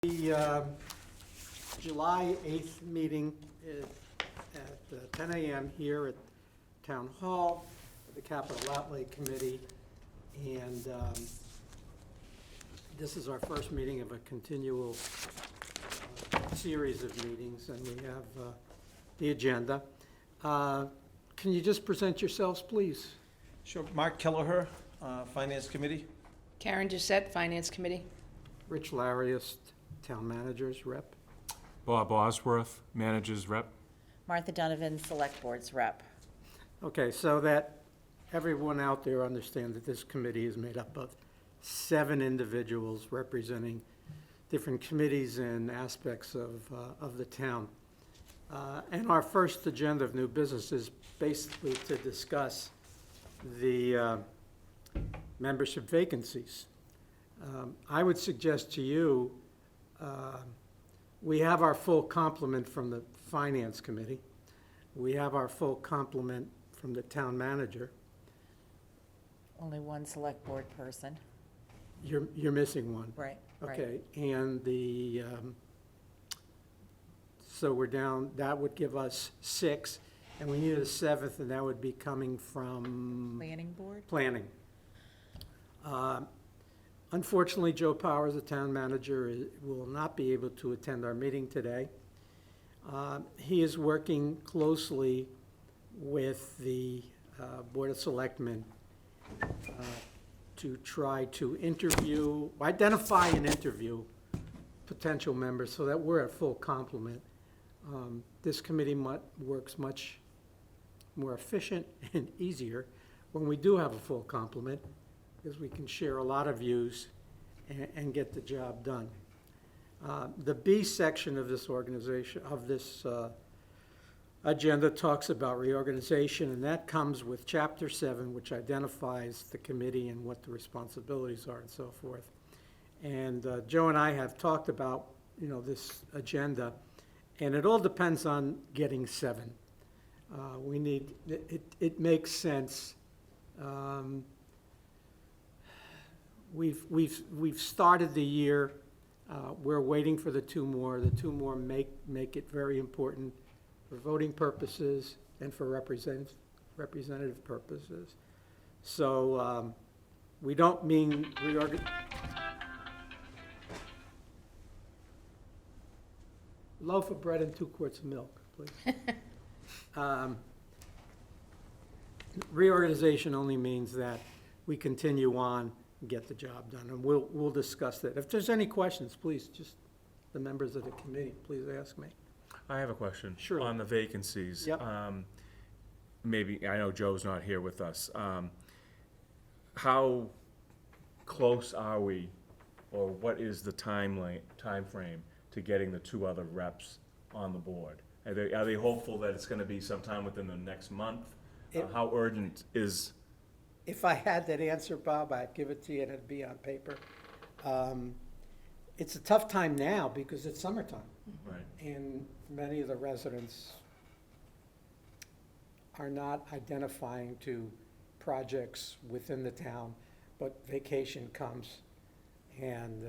The July 8th meeting is at 10 a.m. here at Town Hall, at the Capital Outlay Committee. And this is our first meeting of a continual series of meetings, and we have the agenda. Can you just present yourselves, please? Sure. Mark Kelleher, Finance Committee. Karen Doucette, Finance Committee. Rich Larius, Town Manager's Rep. Bob Osworth, Managers Rep. Martha Donovan, Select Board's Rep. Okay, so that everyone out there understands that this committee is made up of 7 individuals representing different committees and aspects of the town. And our first agenda of new business is basically to discuss the membership vacancies. I would suggest to you, we have our full complement from the Finance Committee. We have our full complement from the Town Manager. Only one Select Board person. You're missing one. Right. Okay, and so we're down, that would give us 6, and we need a 7th, and that would be coming from Planning Board? planning. Unfortunately, Joe Powers, the town manager, will not be able to attend our meeting today. He is working closely with the Board of Selectmen to try to identify and interview potential members so that we're at full complement. This committee works much more efficient and easier when we do have a full complement, because we can share a lot of views and get the job done. The B section of this organization, of this agenda, talks about reorganization, and that comes with Chapter 7, which identifies the committee and what the responsibilities are and so forth. And Joe and I have talked about, this agenda, and it all depends on getting 7. We need, it makes sense. We've started the year. We're waiting for the 2 more. The 2 more make it very important for voting purposes and for representative purposes. So we don't mean loaf of bread and 2 quarts of milk, please. Reorganization only means that we continue on and get the job done, and we'll discuss that. If there's any questions, please, just the members of the committee, please ask me. I have a question. Sure. On the vacancies. Yep. Maybe, I know Joe's not here with us. How close are we, or what is the time frame to getting the 2 other reps on the board? Are they hopeful that it's gonna be sometime within the next month? How urgent is? If I had that answer, Bob, I'd give it to you and it'd be on paper. It's a tough time now because it's summertime. Right. And many of the residents are not identifying to projects within the town, but vacation comes. And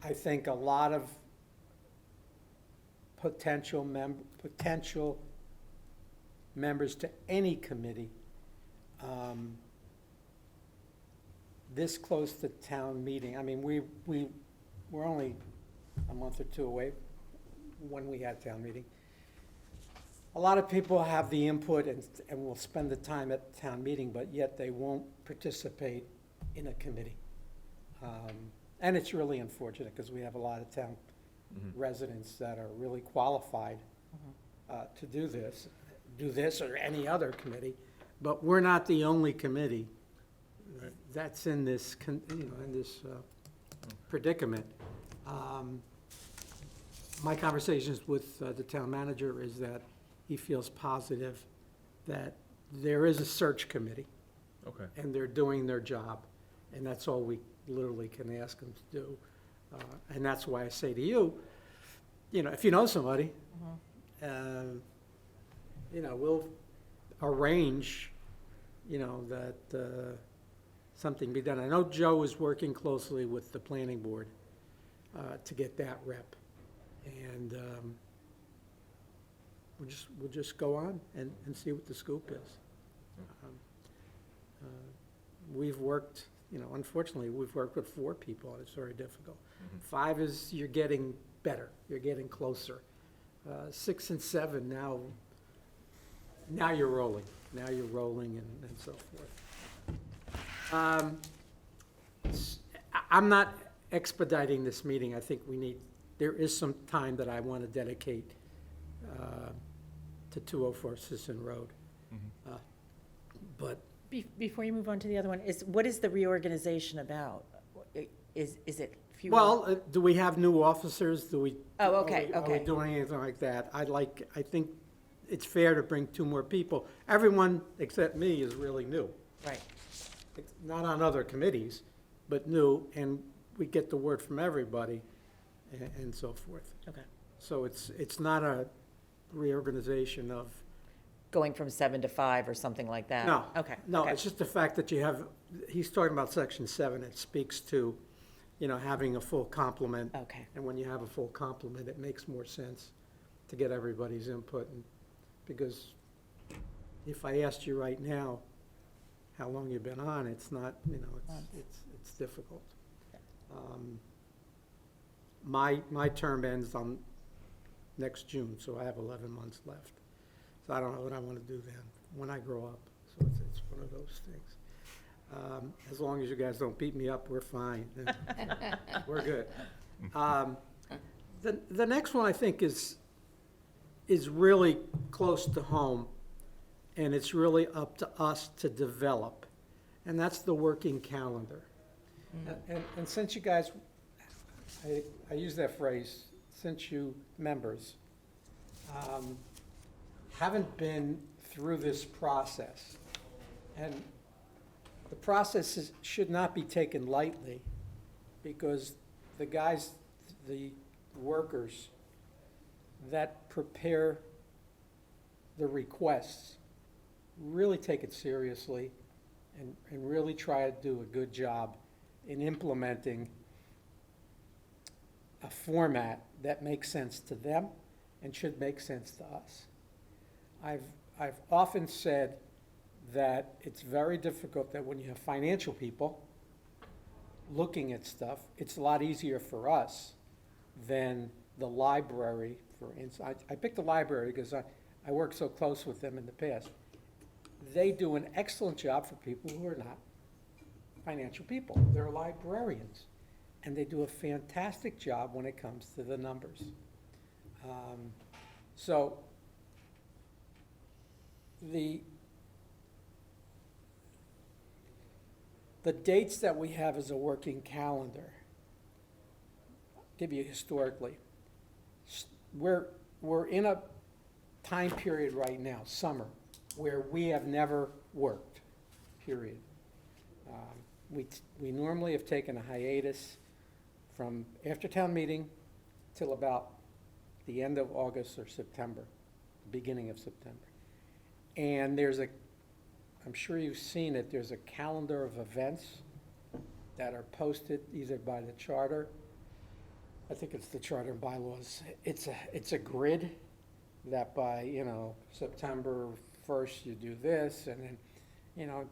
I think a lot of potential members to any committee this close to town meeting. I mean, we're only a month or 2 away when we had town meeting. A lot of people have the input and will spend the time at town meeting, but yet they won't participate in a committee. And it's really unfortunate because we have a lot of town residents that are really qualified to do this or any other committee, but we're not the only committee that's in this, predicament. My conversations with the town manager is that he feels positive that there is a search committee. Okay. And they're doing their job, and that's all we literally can ask them to do. And that's why I say to you, if you know somebody, we'll arrange, that something be done. I know Joe is working closely with the planning board to get that rep. And we'll just go on and see what the scoop is. We've worked, unfortunately, we've worked with 4 people, and it's very difficult. 5 is, you're getting better, you're getting closer. 6 and 7, now you're rolling. Now you're rolling and so forth. I'm not expediting this meeting. I think there is some time that I want to dedicate to 204 Sisson Road. But Before you move on to the other one, what is the reorganization about? Is it fewer? well, do we have new officers? Do we? Oh, okay, Are we okay. doing anything like that? I think it's fair to bring 2 more people. Everyone except me is really new. Right, It's not on other committees, but new, and we get the word from everybody and so forth. okay. So it's not a reorganization of, Going from 7 to 5 or something like that? no. Okay. No, okay. it's just the fact that he's talking about section 7. It speaks to, having a full complement. Okay, And when you have a full complement, it makes more sense to get everybody's input. Because if I asked you right now how long you've been on, it's not, it's difficult. My term ends on next June, so I have 11 months left. So I don't know what I want to do then, when I grow up. So it's one of those things. As long as you guys don't beat me up, we're fine. We're good. The next one I think is really close to home, and it's really up to us to develop, and that's the working calendar. And since you guys, I use that phrase, since you members haven't been through this process, and the process should not be taken lightly, because the guys, the workers that prepare the requests really take it seriously and really try to do a good job in implementing a format that makes sense to them and should make sense to us. I've often said that it's very difficult that when you have financial people looking at stuff, it's a lot easier for us than the library, for instance. I picked the library because I worked so close with them in the past. They do an excellent job for people who are not financial people. They're librarians, and they do a fantastic job when it comes to the numbers. So the dates that we have as a working calendar, I'll give you historically. We're in a time period right now, summer, where we have never worked, period. We normally have taken a hiatus from after town meeting till about the end of August or September, beginning of September. And I'm sure you've seen it, there's a calendar of events that are posted either by the charter, I think it's the charter and bylaws. It's a grid that by, September 1st you do this, and then,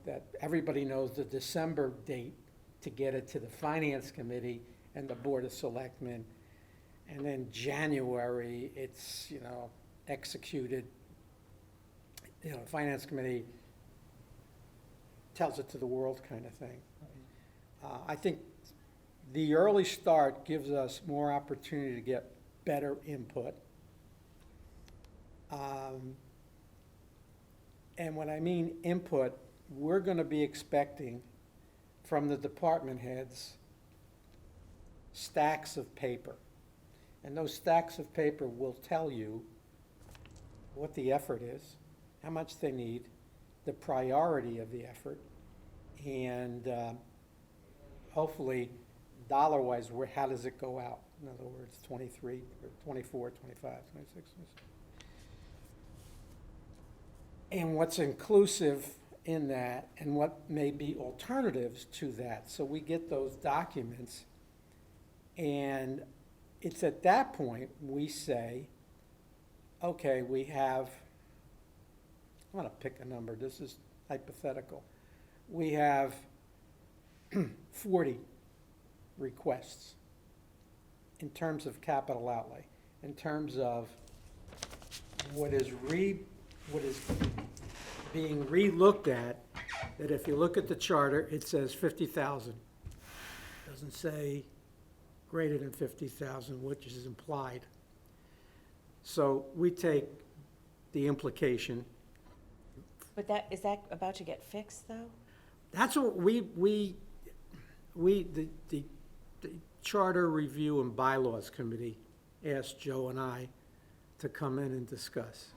that everybody knows the December date to get it to the Finance Committee and the Board of Selectmen. And then January, it's, executed. Finance Committee tells it to the world kind of thing. I think the early start gives us more opportunity to get better input. And when I mean input, we're going to be expecting from the department heads stacks of paper. And those stacks of paper will tell you what the effort is, how much they need, the priority of the effort, and hopefully, dollar-wise, how does it go out? In other words, 23, or 24, 25, 26. And what's inclusive in that, and what may be alternatives to that. So we get those documents, and it's at that point, we say, okay, we have, I'm gonna pick a number, this is hypothetical. We have 40 requests in terms of capital outlay, in terms of what is being re-looked at, that if you look at the charter, it says 50,000. Doesn't say greater than 50,000, which is implied. So we take the implication. But is that about to get fixed, though? That's what the Charter Review and Bylaws Committee asked Joe and I to come in and discuss.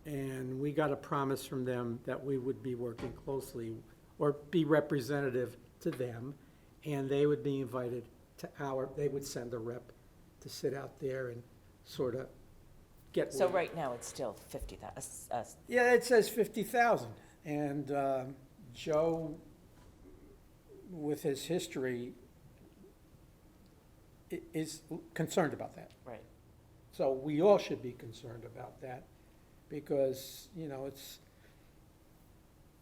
And we got a promise from them that we would be working closely, or be representative to them, and they would be invited to they would send a rep to sit out there and sort of get. So right now, it's still 50,000. Yeah, it says 50,000, and Joe, with his history, is concerned about that. Right. So we all should be concerned about that, because, you know,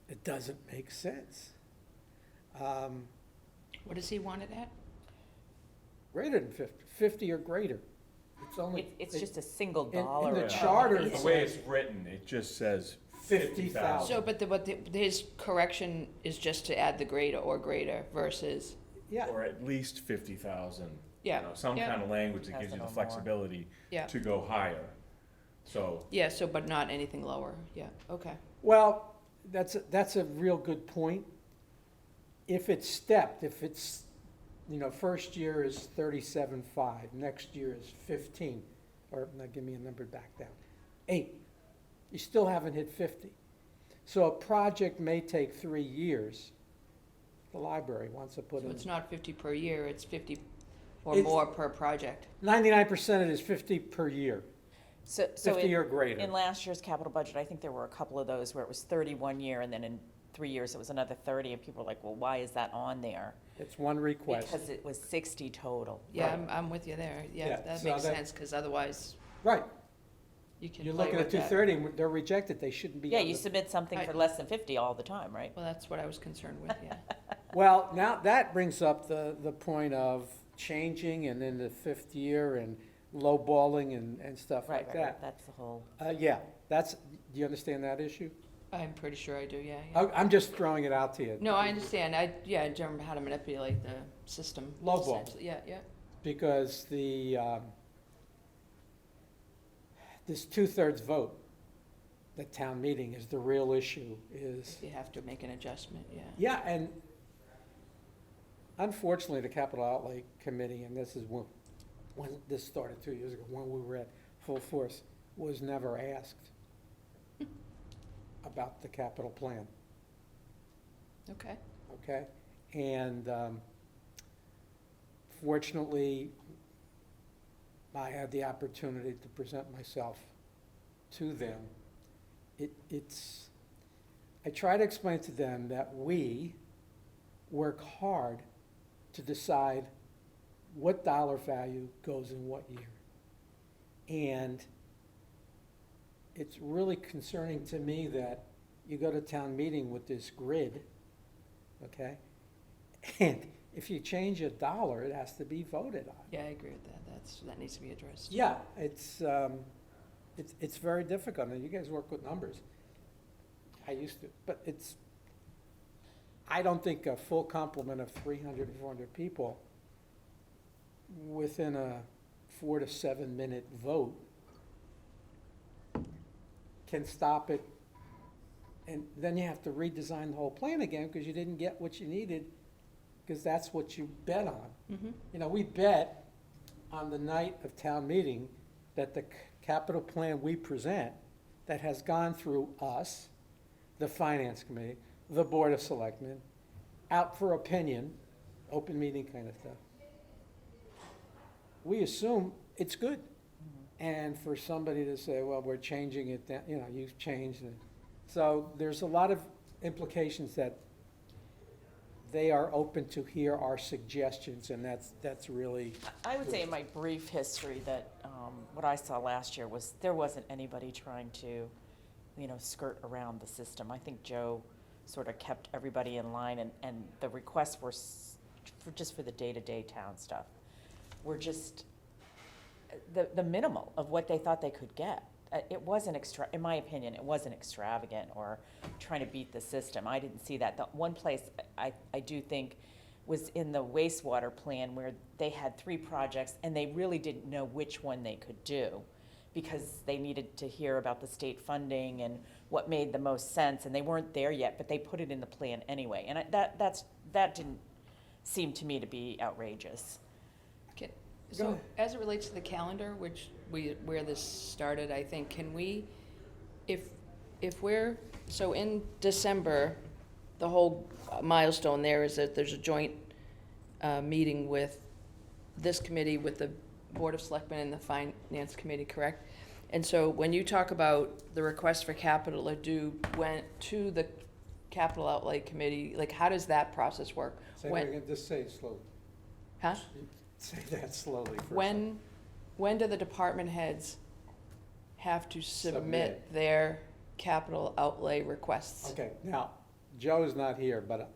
it doesn't make sense. What does he want it at? Greater than 50 or greater. It's only. It's just a single in dollar. the amount. charter, The way it's written, it just says 50,000. So, but his correction is just to add the greater or greater versus, Yeah, Or at least 50,000. Yeah, Some yeah. kind of language that gives you 50,000 the or more. flexibility yeah, to go higher. So, yeah, so, but not anything lower, yeah, okay. well, that's a real good point. If it's stepped, if it's, you know, first year is 37.5, next year is 15, or, now give me a number back down, 8. You still haven't hit 50. So a project may take 3 years. The library wants to put So in, it's not 50 per year, it's 50 or It's- more per project. 99% of it is 50 per year, So 50 or greater. in last year's capital budget, I think there were a couple of those where it was 30 1 year, and then in 3 years it was another 30, and people were like, well, why is that on there? It's one request. Because it was 60 total. Yeah, Right. I'm with you there, Yeah, yeah, that so makes that- sense, because otherwise Right, you can you're play looking at with that. 230, and they're rejected, they shouldn't be Yeah, on you the. submit something for less than 50 all the time, right? Well, that's what I was concerned with, yeah. Well, now that brings up the point of changing and in the 5th year and lowballing and stuff Right, like right, right, that. that's the whole, Yeah, do you understand that issue? I'm pretty sure I do, yeah, yeah. I'm just throwing it out to you. No, I understand, I don't know how to manipulate the system. Lowball. essentially. Yeah, yeah, Because this 2/3 vote, the town meeting is the real issue, is. you have to make an adjustment, yeah. Yeah, and unfortunately, the Capital Outlay Committee, and this is when this started 2 years ago, when we were at full force, was never asked about the capital plan, Okay, okay? And fortunately, I had the opportunity to present myself to them. I try to explain to them that we work hard to decide what dollar value goes in what year. And it's really concerning to me that you go to town meeting with this grid, okay? And if you change a dollar, it has to be voted on. yeah, I agree with that, that needs to be addressed. Yeah, it's very difficult, and you guys work with numbers. I used to, but I don't think a full complement of 300, 400 people within a 4 to 7 minute vote can stop it. And then you have to redesign the whole plan again because you didn't get what you needed, because that's what you bet on. Mhm. You know, we bet on the night of town meeting that the capital plan we present, that has gone through us, the finance committee, the board of selectmen, out for opinion, open meeting kind of stuff. We assume it's good. And for somebody to say, well, we're changing it, you know, you've changed it. So there's a lot of implications that they are open to hear our suggestions, and that's really, I would say in my brief history that, what I saw last year was, there wasn't anybody trying to, skirt around the system. I think Joe sort of kept everybody in line, and the requests were just for the day-to-day town stuff, were just the minimal of what they thought they could get. It wasn't in my opinion, it wasn't extravagant or trying to beat the system. I didn't see that. The one place I do think was in the wastewater plan, where they had 3 projects and they really didn't know which one they could do, because they needed to hear about the state funding and what made the most sense, and they weren't there yet, but they put it in the plan anyway. And that didn't seem to me to be outrageous. Can- Go So ahead. as it relates to the calendar, where this started, I think, can we, if we're, so in December, the whole milestone there is that there's a joint meeting with this committee, with the Board of Selectmen and the Finance Committee, correct? And so when you talk about the request for capital went to the Capital Outlay Committee, like, how does that process work? say, When- just say it slowly. Huh? Say that slowly first. When do the department heads have to Submit. submit their capital outlay requests? Okay, now, Joe's not here, but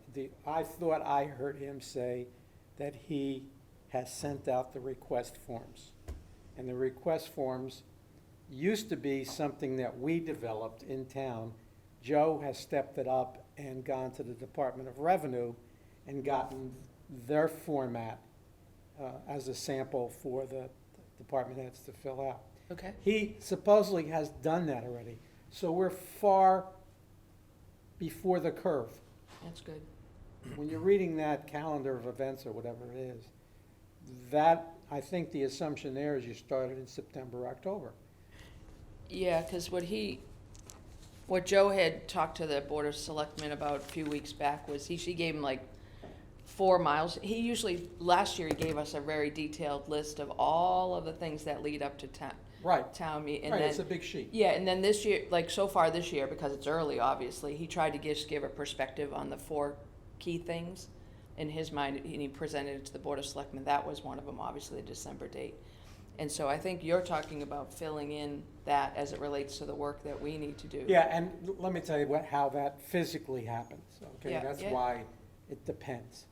I thought I heard him say that he has sent out the request forms. And the request forms used to be something that we developed in town. Joe has stepped it up and gone to the Department of Revenue and gotten their format as a sample for the department heads to fill out. Okay, He supposedly has done that already, so we're far before the curve. that's good. When you're reading that calendar of events or whatever it is, that, I think the assumption there is you started in September, October. Yeah, because what Joe had talked to the Board of Selectmen about a few weeks back was she gave him like 4 miles. He usually, last year, he gave us a very detailed list of all of the things that lead up to Right, town meeting. right, it's a big sheet. Yeah, and then this year, like so far this year, because it's early, obviously, he tried to just give a perspective on the 4 key things in his mind, and he presented it to the Board of Selectmen. That was one of them, obviously, the December date. And so I think you're talking about filling in that as it relates to the work that we need to do. Yeah, and let me tell you how that physically happens, okay? Yeah, That's yeah. why it depends.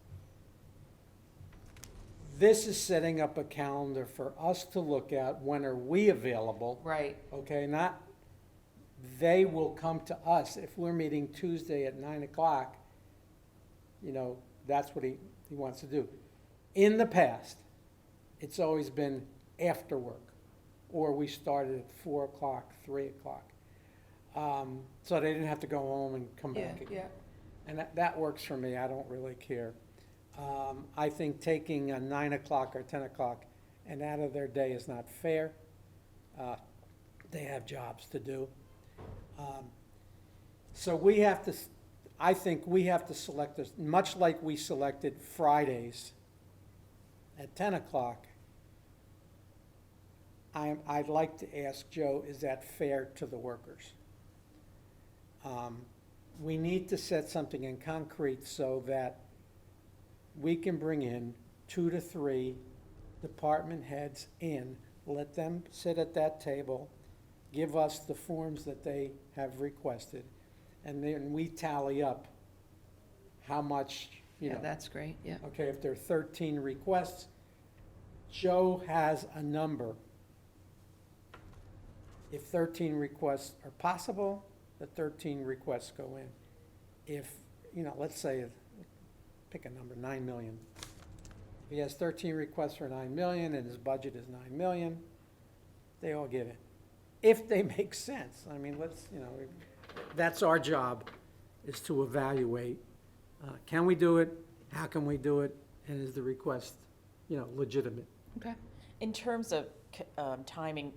This is setting up a calendar for us to look at, when are we available, Right, okay? Not, they will come to us. If we're meeting Tuesday at 9 o'clock, that's what he wants to do. In the past, it's always been after work, or we started at 4 o'clock, 3 o'clock. So they didn't have to go home and come yeah, back again. yeah. And that works for me, I don't really care. I think taking a 9 o'clock or 10 o'clock and out of their day is not fair. They have jobs to do. So I think we have to select this, much like we selected Fridays at 10 o'clock. I'd like to ask Joe, is that fair to the workers? We need to set something in concrete so that we can bring in 2 to 3 department heads in, let them sit at that table, give us the forms that they have requested, and then we tally up how much, Yeah, that's great, yeah. okay, if there are 13 requests, Joe has a number. If 13 requests are possible, the 13 requests go in. If, let's say, pick a number, 9 million. If he has 13 requests for 9 million and his budget is 9 million, they all give in. If they make sense. I mean, that's our job, is to evaluate, can we do it? How can we do it? And is the request, legitimate? Okay. In terms of timing,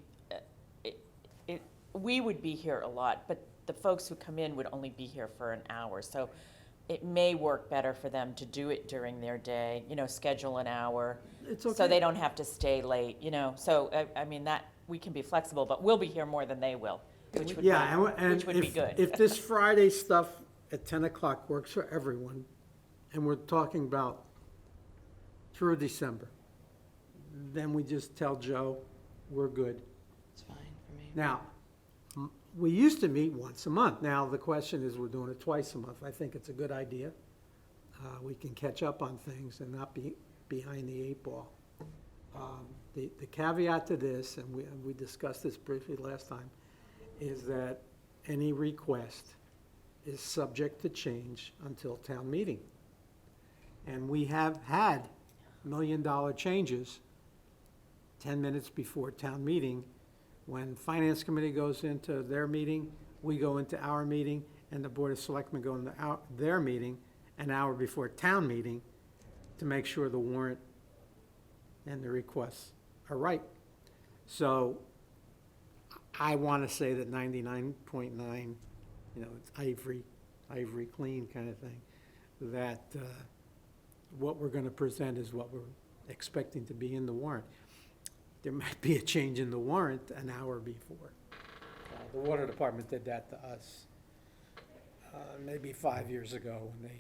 we would be here a lot, but the folks who come in would only be here for an hour. So it may work better for them to do it during their day, schedule an hour. It's okay. So they don't have to stay late, So, I mean, that, we can be flexible, but we'll be here more than they will, which would Yeah, be and good. if this Friday stuff at 10 o'clock works for everyone, and we're talking about through December, then we just tell Joe, we're good. It's fine for me. Now, we used to meet once a month. Now, the question is, we're doing it twice a month. I think it's a good idea. We can catch up on things and not be behind the eight ball. The caveat to this, and we discussed this briefly last time, is that any request is subject to change until town meeting. And we have had $1 million changes 10 minutes before town meeting. When Finance Committee goes into their meeting, we go into our meeting, and the Board of Selectmen go into their meeting an hour before town meeting to make sure the warrant and the requests are right. So I want to say that 99.9, it's ivory clean kind of thing, that what we're going to present is what we're expecting to be in the warrant. There might be a change in the warrant an hour before. The Water Department did that to us maybe 5 years ago when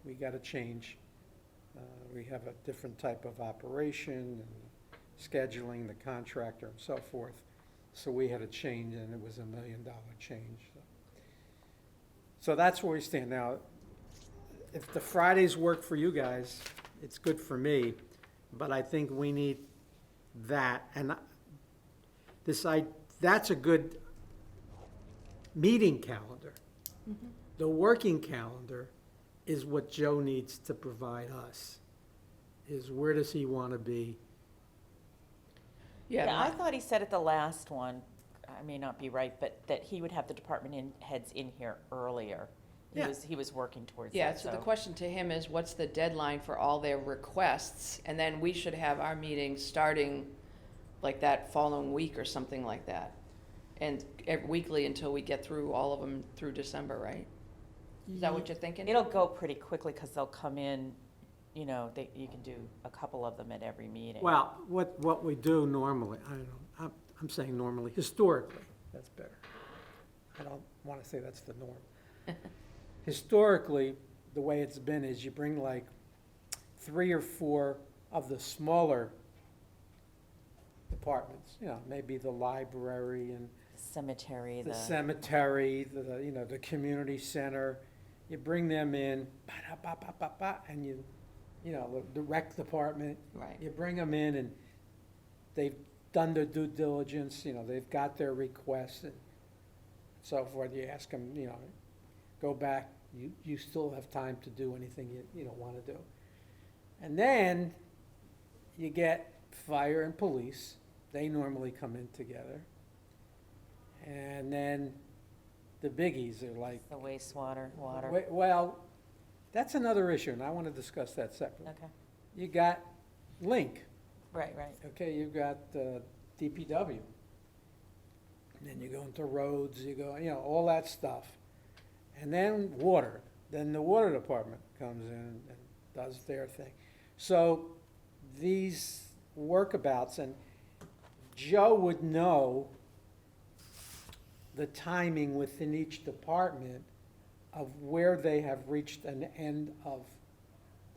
we got to change. We have a different type of operation and scheduling, the contractor and so forth. So we had a change, and it was $1 million change. So that's where we stand now. If the Fridays work for you guys, it's good for me, but I think we need that, and that's a good meeting calendar. Mm-hmm. The working calendar is what Joe needs to provide us, is where does he want to be? Yeah, I thought he said at the last one, I may not be right, but that he would have the department heads in here earlier. Yeah. He was working towards that. Yeah, so the question to him is, what's the deadline for all their requests? And then we should have our meeting starting like that following week or something like that. And weekly until we get through all of them through December, right? Is that what you're thinking? It'll go pretty quickly because they'll come in, you can do a couple of them at every meeting. Well, what we do normally, I don't know, I'm saying normally, historically, that's better. I don't want to say that's the norm. Historically, the way it's been is you bring like 3 or 4 of the smaller departments, maybe the library and Cemetery, the cemetery, the community center. You bring them in, and the rec department. Right. You bring them in, and they've done their due diligence, they've got their requests and so forth. You ask them, go back, you still have time to do anything you don't want to do. And then you get fire and police. They normally come in together. And then the biggies are like, the wastewater, water. well, that's another issue, and I want to discuss that separately. Okay, You got Link, right. okay, you've got DPW. And then you go into roads, you go, all that stuff. And then water. Then the water department comes in and does their thing. So these workabouts, and Joe would know the timing within each department of where they have reached an end of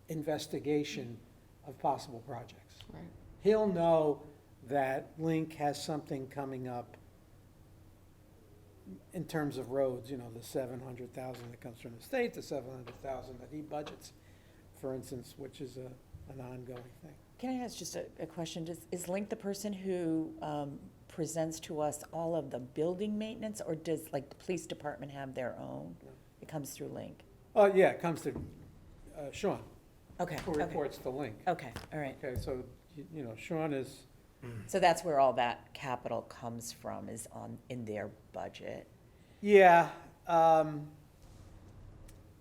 investigation of possible projects. Right. He'll know that Link has something coming up in terms of roads, the 700,000 that comes from the state, the 700,000 that he budgets, for instance, which is an ongoing thing. Can I ask just a question? Is Link the person who presents to us all of the building maintenance, or does the police department have their own? No. It comes through Link? Oh, yeah, it comes to Sean, Okay, who okay. reports to Link. Okay, all right. Okay, so, Sean is, So that's where all that capital comes from, is in their budget? yeah,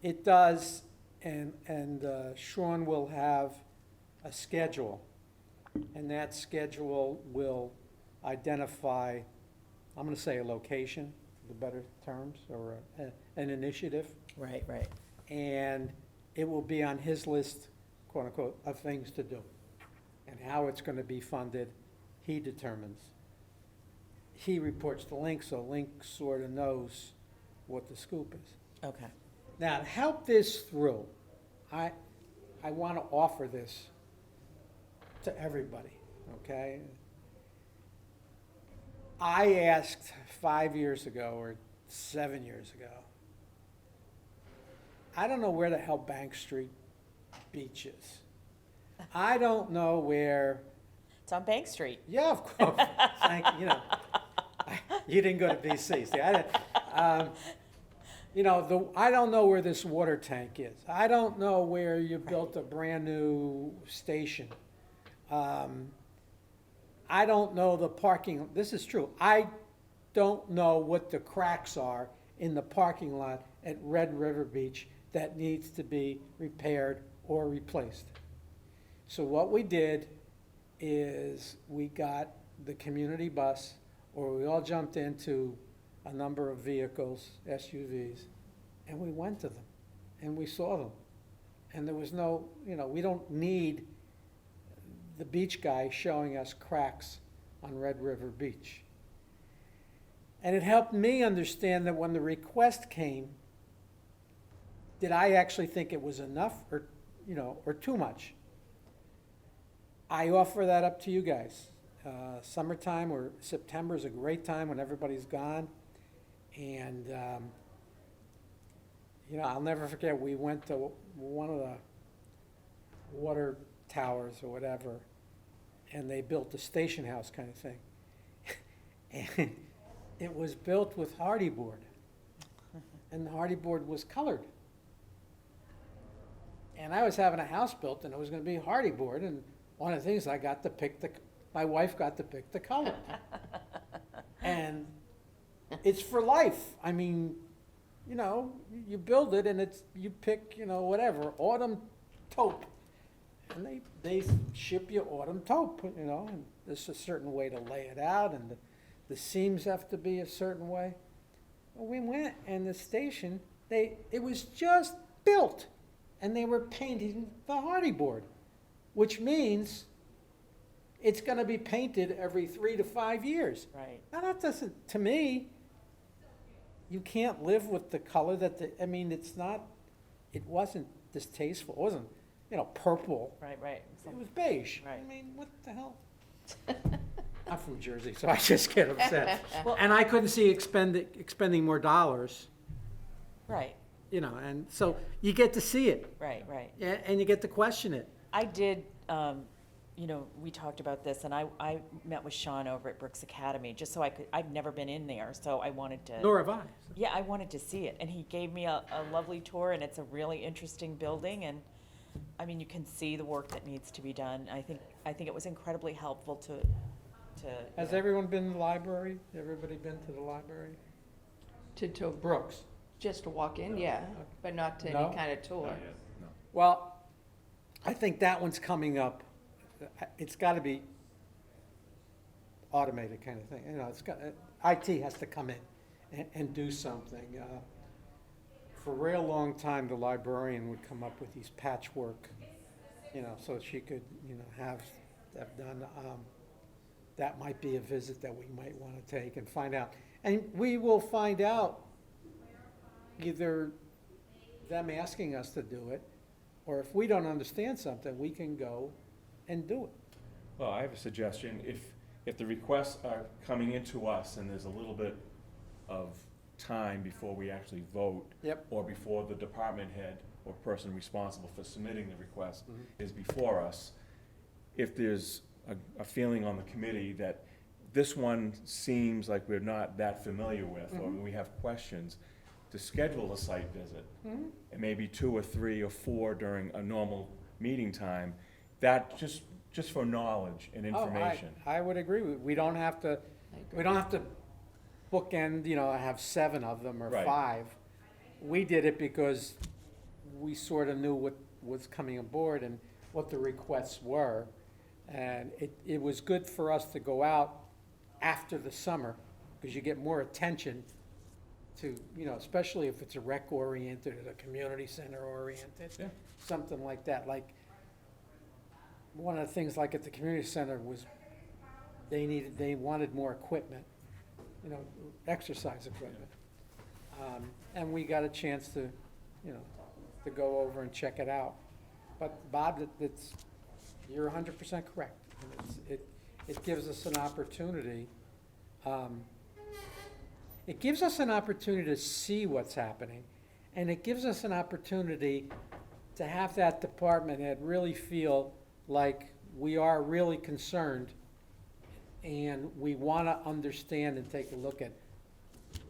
it does, and Sean will have a schedule, and that schedule will identify, I'm gonna say a location, for the better terms, or an initiative, Right. and it will be on his list, quote unquote, of things to do. And how it's gonna be funded, he determines. He reports to Link, so Link sort of knows what the scoop is. Okay. Now, to help this through, I want to offer this to everybody, okay? I asked 5 years ago or 7 years ago, I don't know where the hell Bank Street Beach is. I don't know where, It's on Bank Street. yeah, of course, thank, you know, you didn't go to DC, see, I didn't, you know, I don't know where this water tank is. I don't know where you built a brand-new station. I don't know the parking, this is true, I don't know what the cracks are in the parking lot at Red River Beach that needs to be repaired or replaced. So what we did is we got the community bus, or we all jumped into a number of vehicles, SUVs, and we went to them, and we saw them. And there was no, you know, we don't need the beach guy showing us cracks on Red River Beach. And it helped me understand that when the request came, did I actually think it was enough or, you know, or too much? I offer that up to you guys. Summertime or September is a great time when everybody's gone. And, you know, I'll never forget, we went to one of the water towers or whatever, and they built a station house kind of thing. And it was built with hardy board, and the hardy board was colored. And I was having a house built, and it was gonna be hardy board, and one of the things I got to pick my wife got to pick the color. And it's for life. I mean, you know, you build it and you pick, you know, whatever, autumn taupe. And they ship you autumn taupe, you know, and there's a certain way to lay it out, and the seams have to be a certain way. Well, we went, and the station, it was just built, and they were painting the hardy board, which means it's gonna be painted every 3 to 5 years. Right. Now, that doesn't, to me, you can't live with the color I mean, it wasn't distasteful, it wasn't, you know, purple. Right, right. It was beige. Right. I mean, what the hell? I'm from Jersey, so I just get upset. Well- And I couldn't see expending more dollars, Right, you know, and so you get to see it, right, right. and you get to question it. I did, you know, we talked about this, and I met with Sean over at Brooks Academy, just so I've never been in there, so I wanted to. Nor have I. Yeah, I wanted to see it, and he gave me a lovely tour, and it's a really interesting building, and, I mean, you can see the work that needs to be done. I think it was incredibly helpful to. Has everyone been to the library? Everybody been to the library? To Brooks. just to walk in, yeah, but not to No? any kind of tour. Well, I think that one's coming up. It's got to be automated kind of thing. You know, IT has to come in and do something. For a real long time, the librarian would come up with these patchwork, you know, so she could, you know, have done. That might be a visit that we might want to take and find out. And we will find out either them asking us to do it, or if we don't understand something, we can go and do it. Well, I have a suggestion. If the requests are coming into us and there's a little bit of time before we actually vote, Yep. or before the department head or person responsible for submitting the request Mhm. is before us, if there's a feeling on the committee that this one seems like we're not that familiar with, or Mhm. we have questions, to schedule a site visit, Mhm. and maybe 2 or 3 or 4 during a normal meeting time, that just for knowledge and Oh, information. I would agree. We don't have to, I agree. we don't have to bookend, you know, have 7 of them or Right. 5. We did it because we sort of knew what was coming aboard and what the requests were. And it was good for us to go out after the summer, because you get more attention to, you know, especially if it's a rec-oriented or a community center-oriented. Yeah. Something like that. Like, one of the things like at the community center was they wanted more equipment, you know, exercise equipment. And we got a chance to, you know, to go over and check it out. But Bob, you're 100% correct. It gives us an opportunity, it gives us an opportunity to see what's happening, and it gives us an opportunity to have that department head really feel like we are really concerned, and we want to understand and take a look at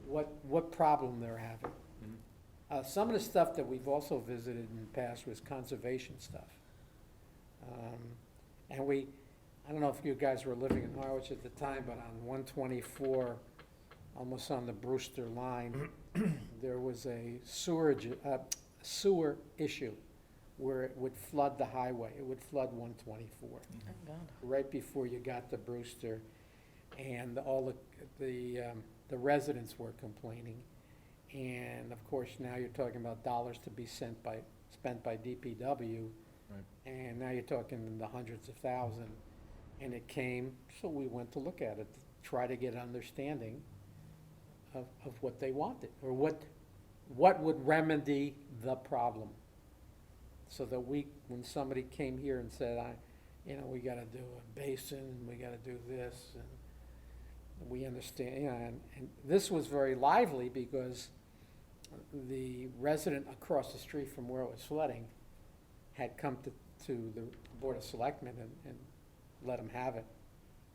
what problem they're having. Some of the stuff that we've also visited in the past was conservation stuff. And I don't know if you guys were living in Harwich at the time, but on 124, almost on the Brewster line, there was a sewer issue where it would flood the highway. It would flood 124 Oh, God. right before you got to Brewster, and all the residents were complaining. And of course, now you're talking about dollars to be spent by DPW. Right. And now you're talking in the hundreds of thousands. And it came, so we went to look at it, to try to get understanding of what they wanted, or what would remedy the problem. So that when somebody came here and said, we gotta do a basin, we gotta do this, and we understand, and this was very lively because the resident across the street from where it was flooding had come to the Board of Selectmen and let them have it,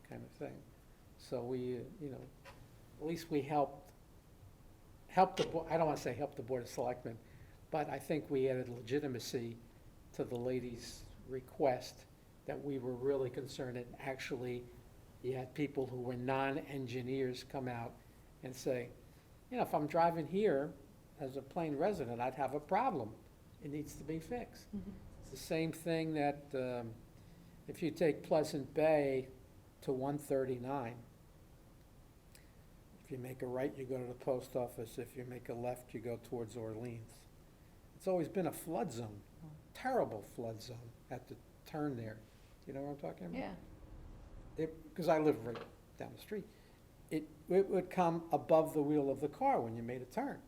kind of thing. So we, at least we helped I don't wanna say help the Board of Selectmen, but I think we added legitimacy to the lady's request that we were really concerned, and actually you had people who were non-engineers come out and say, if I'm driving here as a plain resident, I'd have a problem. It needs to be fixed. It's the same thing that if you take Pleasant Bay to 139, if you make a right, you go to the post office. If you make a left, you go towards Orleans. It's always been a flood zone, terrible flood zone at the turn there. You know what I'm talking about? Yeah. Because I live right down the street. It would come above the wheel of the car when you made a turn,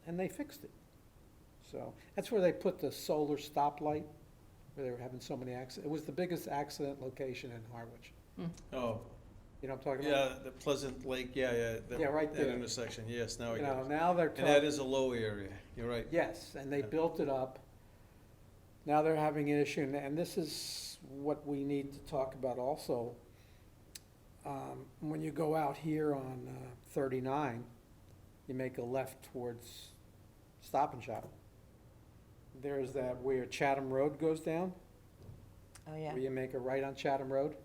and they fixed it. So that's where they put the solar stoplight, where they were having so many accidents. It was the biggest accident location in Harwich. Oh, You know what I'm talking about? yeah, the Pleasant Lake, yeah. Yeah, right That there. intersection, yes, now I You get know, it. now they're And that talking, is a low area, you're right. yes, and they Yeah. built it up. Now they're having an issue, and this is what we need to talk about also. When you go out here on 39, you make a left towards Stop and Shop. There's that where Chatham Road goes down, Oh, yeah. where you make a right on Chatham Road.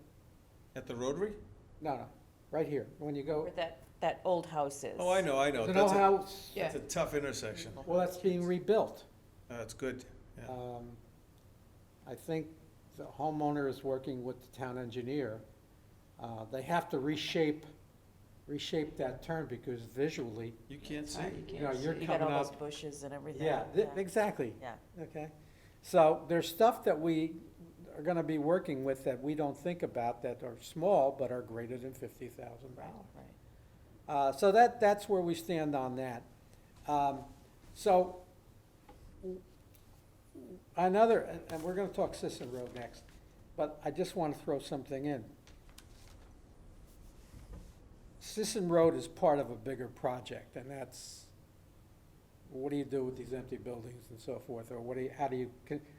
At the Rotary? No, right here, when you go, Where that old house is. Oh, I know. there's no That's a, house, Yeah. that's a tough intersection. well, that's being rebuilt. That's good, yeah. I think the homeowner is working with the town engineer. They have to reshape that turn because visually, You can't see. You you know, can't you're see. You got coming all those up. bushes and everything. Yeah, exactly, Yeah. okay. So there's stuff that we are gonna be working with that we don't think about that are small but are greater than $50,000. Right. So that's where we stand on that. So another, and we're gonna talk Sisson Road next, but I just wanna throw something in. Sisson Road is part of a bigger project, and that's, what do you do with these empty buildings and so forth, or do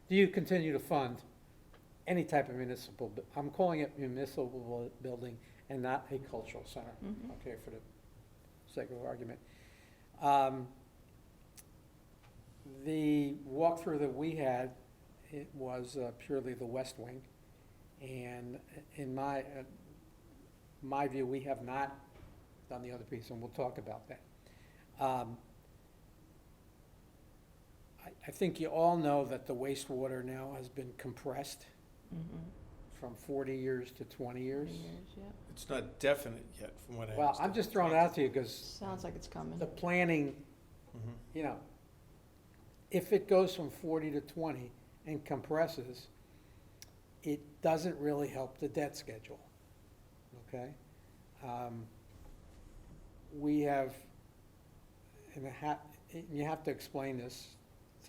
you continue to fund any type of municipal, I'm calling it municipal building and not a cultural center, Mhm. okay, for the sake of argument. The walkthrough that we had, it was purely the west wing, and in my view, we have not done the other piece, and we'll talk about that. I think you all know that the wastewater now has been compressed from 40 years to 20 years. Yeah. It's not definite yet, from what I Well, understand. I'm just throwing it out to you because Sounds like it's coming. the planning, Mhm. you know, if it goes from 40 to 20 and compresses, it doesn't really help the debt schedule, okay? We have, and you have to explain this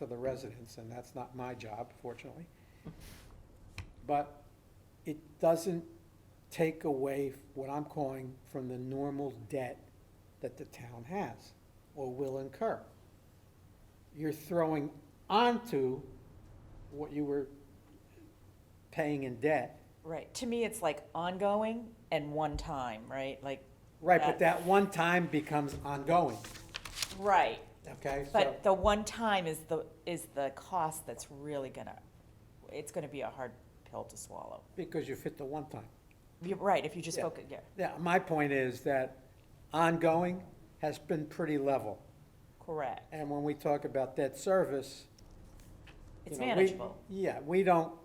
to the residents, and that's not my job, fortunately. But it doesn't take away what I'm calling from the normal debt that the town has or will incur. You're throwing onto what you were paying in debt. Right, to me, it's like ongoing and one time, right, like. Right, but that one time becomes ongoing, Right, okay? So- but the one time is the cost that's really it's gonna be a hard pill to swallow. Because you fit the one time. You're right, if you just Yeah. focus, yeah, Yeah, my point is that ongoing has been pretty level. correct. And when we talk about debt service. It's you know, we- manageable. Yeah, we don't,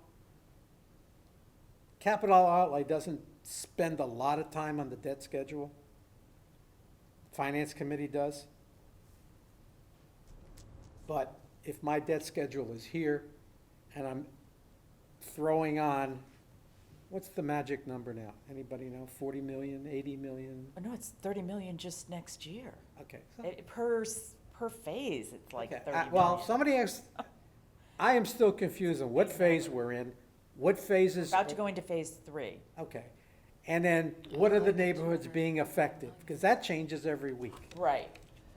capital outlay doesn't spend a lot of time on the debt schedule. Finance committee does. But if my debt schedule is here and I'm throwing on, what's the magic number now? Anybody know? 40 million, 80 million? Oh, no, it's 30 million just next year. Okay. so- Per phase, it's like Okay, 30 million. well, somebody asked, I am still confused on what phase we're in, what phases. About to go into phase 3. Okay. And then what are the neighborhoods being affected? Because that changes every week, Right,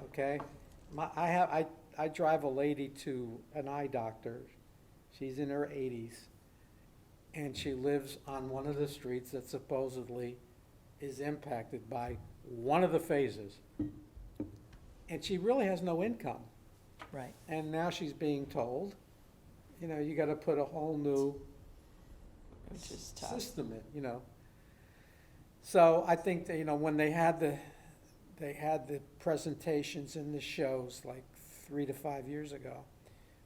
okay? I drive a lady to an eye doctor. She's in her 80s. And she lives on one of the streets that supposedly is impacted by one of the phases. And she really has no income. right. And now she's being told, you know, you gotta put a whole new Which is tough. system in, you know. So I think that, you know, when they had the presentations in the shows like 3 to 5 years ago,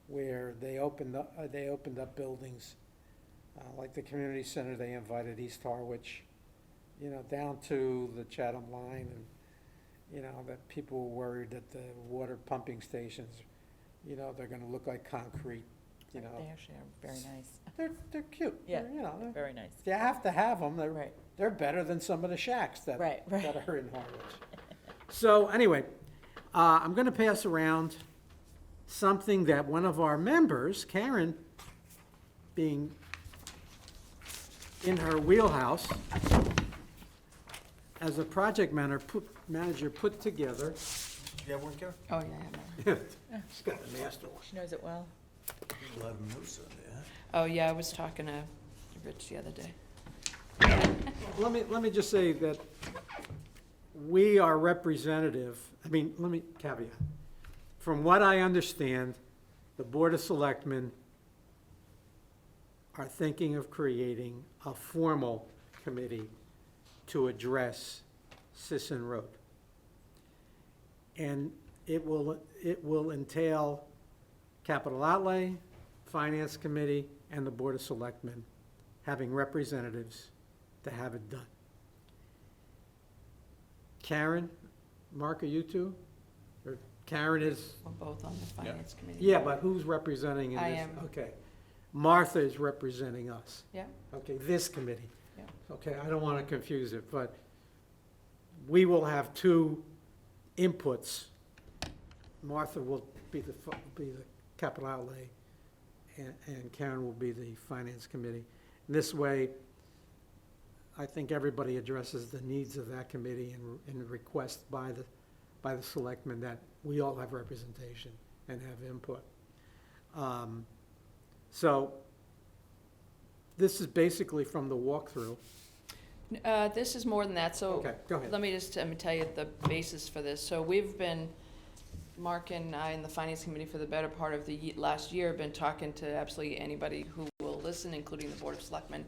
where they opened up buildings, like the community center, they invited East Harwich, you know, down to the Chatham line, and, you know, that people were worried that the water pumping stations, you know, they're gonna look like concrete, you know. They actually are very nice, They're cute. Yeah. You know, very nice. you have to have them. Right. They're better than some of the shacks that Right, right. that are in Harwich. So anyway, I'm going to pass around something that one of our members, Karen, being in her wheelhouse, as a project manager put together. You have one, Karen? Oh, yeah, She's got the master one. She knows it well. A lot of notes on there. Oh, yeah, I was talking to Rich the other day. Let me just say that we are representative, let me caveat. From what I understand, the Board of Selectmen are thinking of creating a formal committee to address Sisson Road. And it will entail capital outlay, finance committee, and the Board of Selectmen having representatives to have it done. Karen, Mark, are you two? Or Karen is, We're both on the finance committee. yeah, but who's representing in this? I am. Okay. Martha is representing us. Yeah, Okay, this committee. yeah. Okay, I don't want to confuse it, but we will have two inputs. Martha will be the capital outlay, and Karen will be the finance committee. This way, I think everybody addresses the needs of that committee and request by the selectmen that we all have representation and have input. So this is basically from the walkthrough. This is more than that, so. Okay, go ahead. Let me just, tell you the basis for this. So we've been, Mark and I and the Finance Committee for the better part of the last year have been talking to absolutely anybody who will listen, including the Board of Selectmen,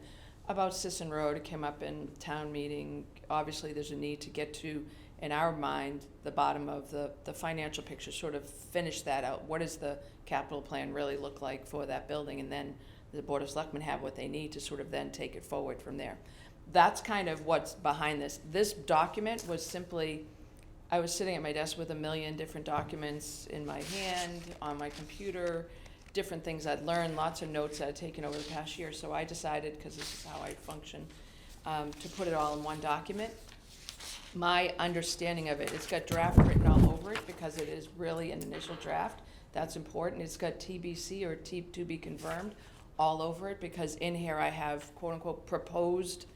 about Sisson Road. It came up in town meeting. Obviously, there's a need to get to, in our mind, the bottom of the financial picture, sort of finish that out. What does the capital plan really look like for that building? And then the Board of Selectmen have what they need to sort of then take it forward from there. That's kind of what's behind this. This document was simply, I was sitting at my desk with 1 million different documents in my hand, on my computer, different things I'd learned, lots of notes I'd taken over the past year. So I decided, because this is how I function, to put it all in one document. My understanding of it, it's got draft written all over it because it is really an initial draft That's important. It's got TBC or to be confirmed all over it, because in here I have quote-unquote proposed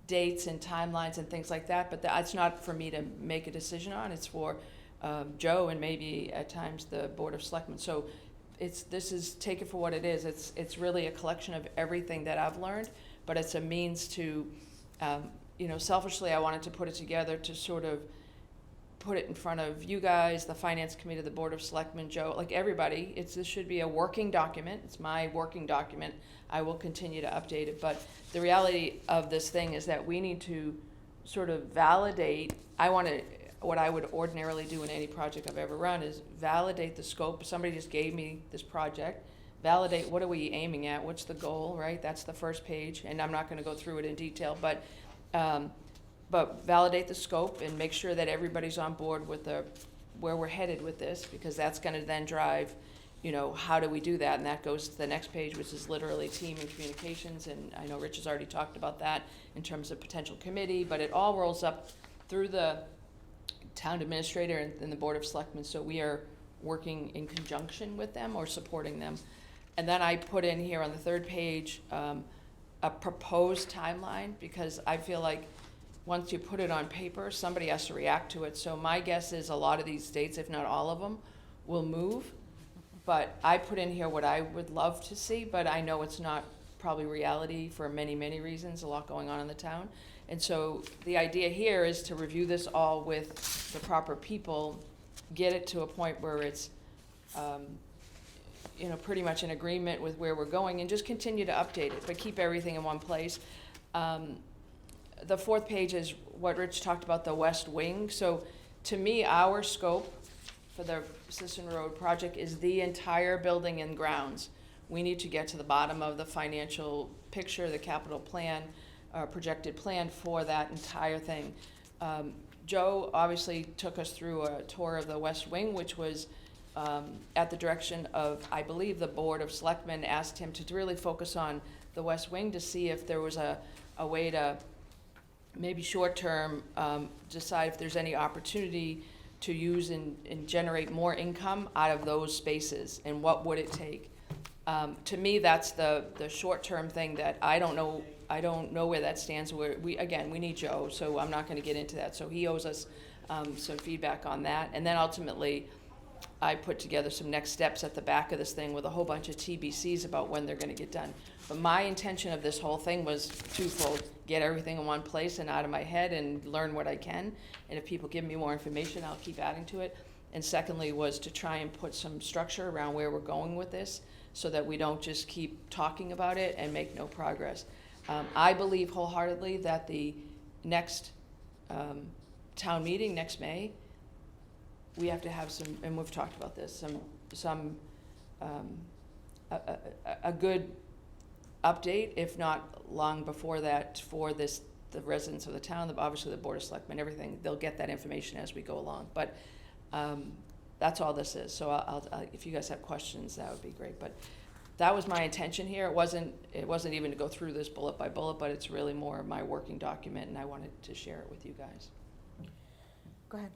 dates and timelines and things like that, but that's not for me to make a decision on. It's for Joe and maybe at times the Board of Selectmen. So take it for what it is. It's really a collection of everything that I've learned, but it's a means to, selfishly, I wanted to put it together to sort of put it in front of you guys, the Finance Committee, the Board of Selectmen, Joe, like everybody. This should be a working document. It's my working document. I will continue to update it, but the reality of this thing is that we need to sort of validate. What I would ordinarily do in any project I've ever run is validate the scope. Somebody just gave me this project. Validate, what are we aiming at? What's the goal, right? That's the first page, and I'm not gonna go through it in detail, but validate the scope and make sure that everybody's on board with where we're headed with this, because that's gonna then drive, how do we do that? And that goes to the next page, which is literally team and communications, and I know Rich has already talked about that in terms of potential committee, but it all rolls up through the town administrator and the Board of Selectmen, so we are working in conjunction with them or supporting them. And then I put in here on the third page a proposed timeline, because I feel like once you put it on paper, somebody has to react to it. So my guess is a lot of these dates, if not all of them, will move. But I put in here what I would love to see, but I know it's not probably reality for many, many reasons, a lot going on in the town. And so the idea here is to review this all with the proper people, get it to a point where it's, pretty much in agreement with where we're going, and just continue to update it, but keep everything in one place. The fourth page is what Rich talked about, the West Wing. So to me, our scope for the Sisson Road project is the entire building and grounds. We need to get to the bottom of the financial picture, the capital plan, projected plan for that entire thing. Joe obviously took us through a tour of the West Wing, which was at the direction of, I believe, the Board of Selectmen asked him to really focus on the West Wing to see if there was a way to maybe short-term decide if there's any opportunity to use and generate more income out of those spaces, and what would it take. To me, that's the short-term thing that I don't know where that stands. We need Joe, so I'm not gonna get into that. So he owes us some feedback on that. And then ultimately, I put together some next steps at the back of this thing with a whole bunch of TBCs about when they're gonna get done. But my intention of this whole thing was twofold: get everything in one place and out of my head and learn what I can. And if people give me more information, I'll keep adding to it. And secondly was to try and put some structure around where we're going with this, so that we don't just keep talking about it and make no progress. I believe wholeheartedly that the next town meeting, next May, we have to have some, and we've talked about this, a good update, if not long before that, for the residents of the town, obviously the Board of Selectmen, everything. They'll get that information as we go along. But that's all this is. So I'll if you guys have questions, that would be great. But that was my intention here. It wasn't even to go through this bullet by bullet, but it's really more of my working document, and I wanted to share it with you guys. Go ahead.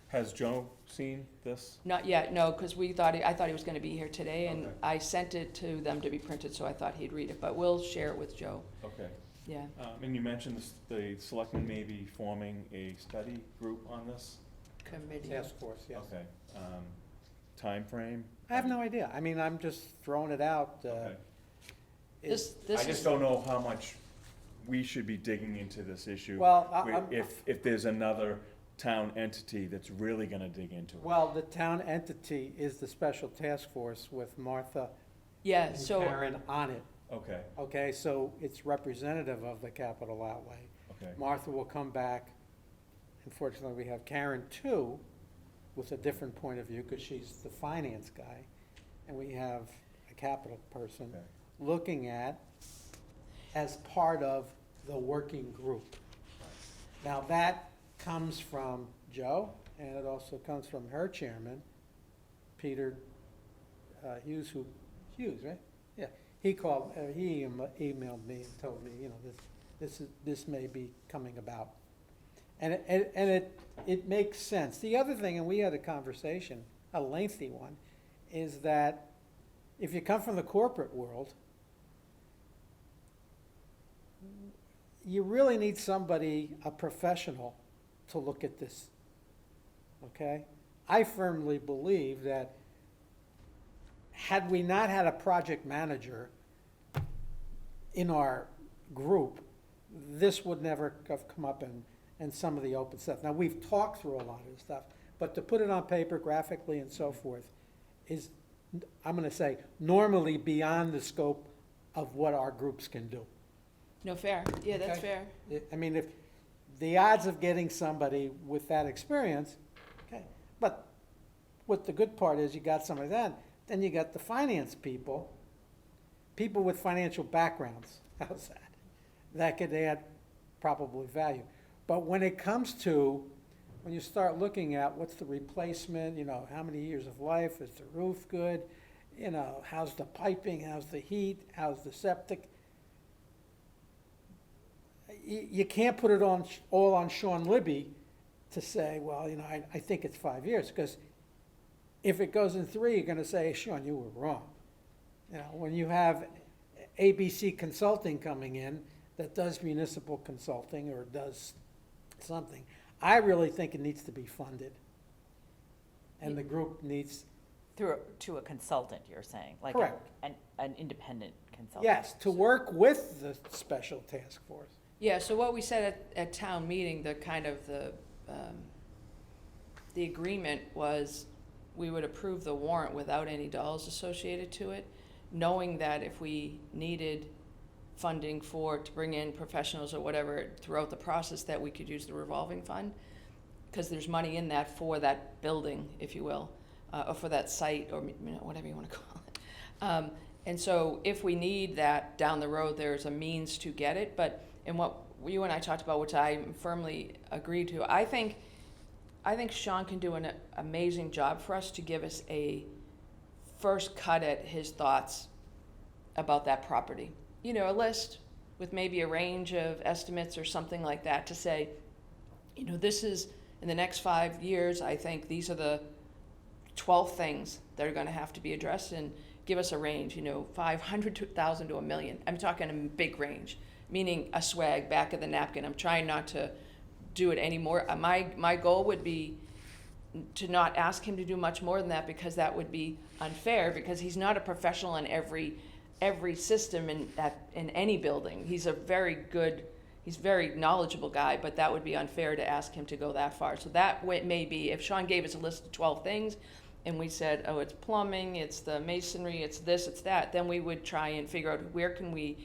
Has Joe seen this? Not yet, no, because I thought he was gonna be here today, and Okay. I sent it to them to be printed, so I thought he'd read it, but we'll share it with Joe, Okay. yeah. And you mentioned the selectmen may be forming a study group on this? Committee. Task force, yes. Okay. Timeframe? I have no idea. I mean, I'm just throwing it out. Okay. This I just is, don't know how much we should be digging into this issue. Well, If there's another town entity that's really gonna dig into it. Well, the town entity is the special task force with Martha yeah, and so, Karen on it. Okay, Okay, so it's representative of the capital outlay. okay. Martha will come back. Unfortunately, we have Karen too, with a different point of view, because she's the finance guy. And we have a capital person Okay. looking at, as part of the working group. Now, that comes from Joe, and it also comes from her chairman, Peter Hughes, Hughes, right? Yeah, he called, he emailed me and told me, this may be coming about. And it makes sense. The other thing, and we had a conversation, a lengthy one, is that if you come from the corporate world, you really need somebody, a professional, to look at this, okay? I firmly believe that had we not had a project manager in our group, this would never have come up in some of the open stuff. Now, we've talked through a lot of this stuff, but to put it on paper graphically and so forth is, I'm gonna say, normally beyond the scope of what our groups can do. No, fair. Yeah, that's Okay. fair. I mean, if the odds of getting somebody with that experience, okay, but what the good part is, you got somebody then you got the finance people with financial backgrounds, how's that? That could add probably value. But when it comes to, when you start looking at what's the replacement, how many years of life, is the roof good, how's the piping, how's the heat, how's the septic, you can't put it all on Sean Libby to say, well, I think it's 5 years, because if it goes in 3, you're gonna say, Sean, you were wrong. When you have ABC Consulting coming in that does municipal consulting or does something, I really think it needs to be funded. And the group needs, To a consultant, you're saying? Like Correct. An independent consultant? yes, to work with the special task force. Yeah, so what we said at town meeting, the agreement was we would approve the warrant without any dollars associated to it, knowing that if we needed funding to bring in professionals or whatever throughout the process, that we could use the revolving fund, because there's money in that for that building, if you will, or for that site, or whatever you want to call it. And so if we need that down the road, there's a means to get it. And what you and I talked about, which I firmly agree to, I think Sean can do an amazing job for us to give us a first cut at his thoughts about that property. A list with maybe a range of estimates or something like that to say, this is, in the next 5 years, I think these are the 12 things that are gonna have to be addressed, and give us a range, 500,000 to $1 million. I'm talking a big range, meaning a swag, back of the napkin. I'm trying not to do it anymore. My goal would be to not ask him to do much more than that, because that would be unfair, because he's not a professional in every system in any building. He's very knowledgeable guy, but that would be unfair to ask him to go that far. So that may be, if Sean gave us a list of 12 things and we said, oh, it's plumbing, it's the masonry, it's this, it's that, then we would try and figure out where can we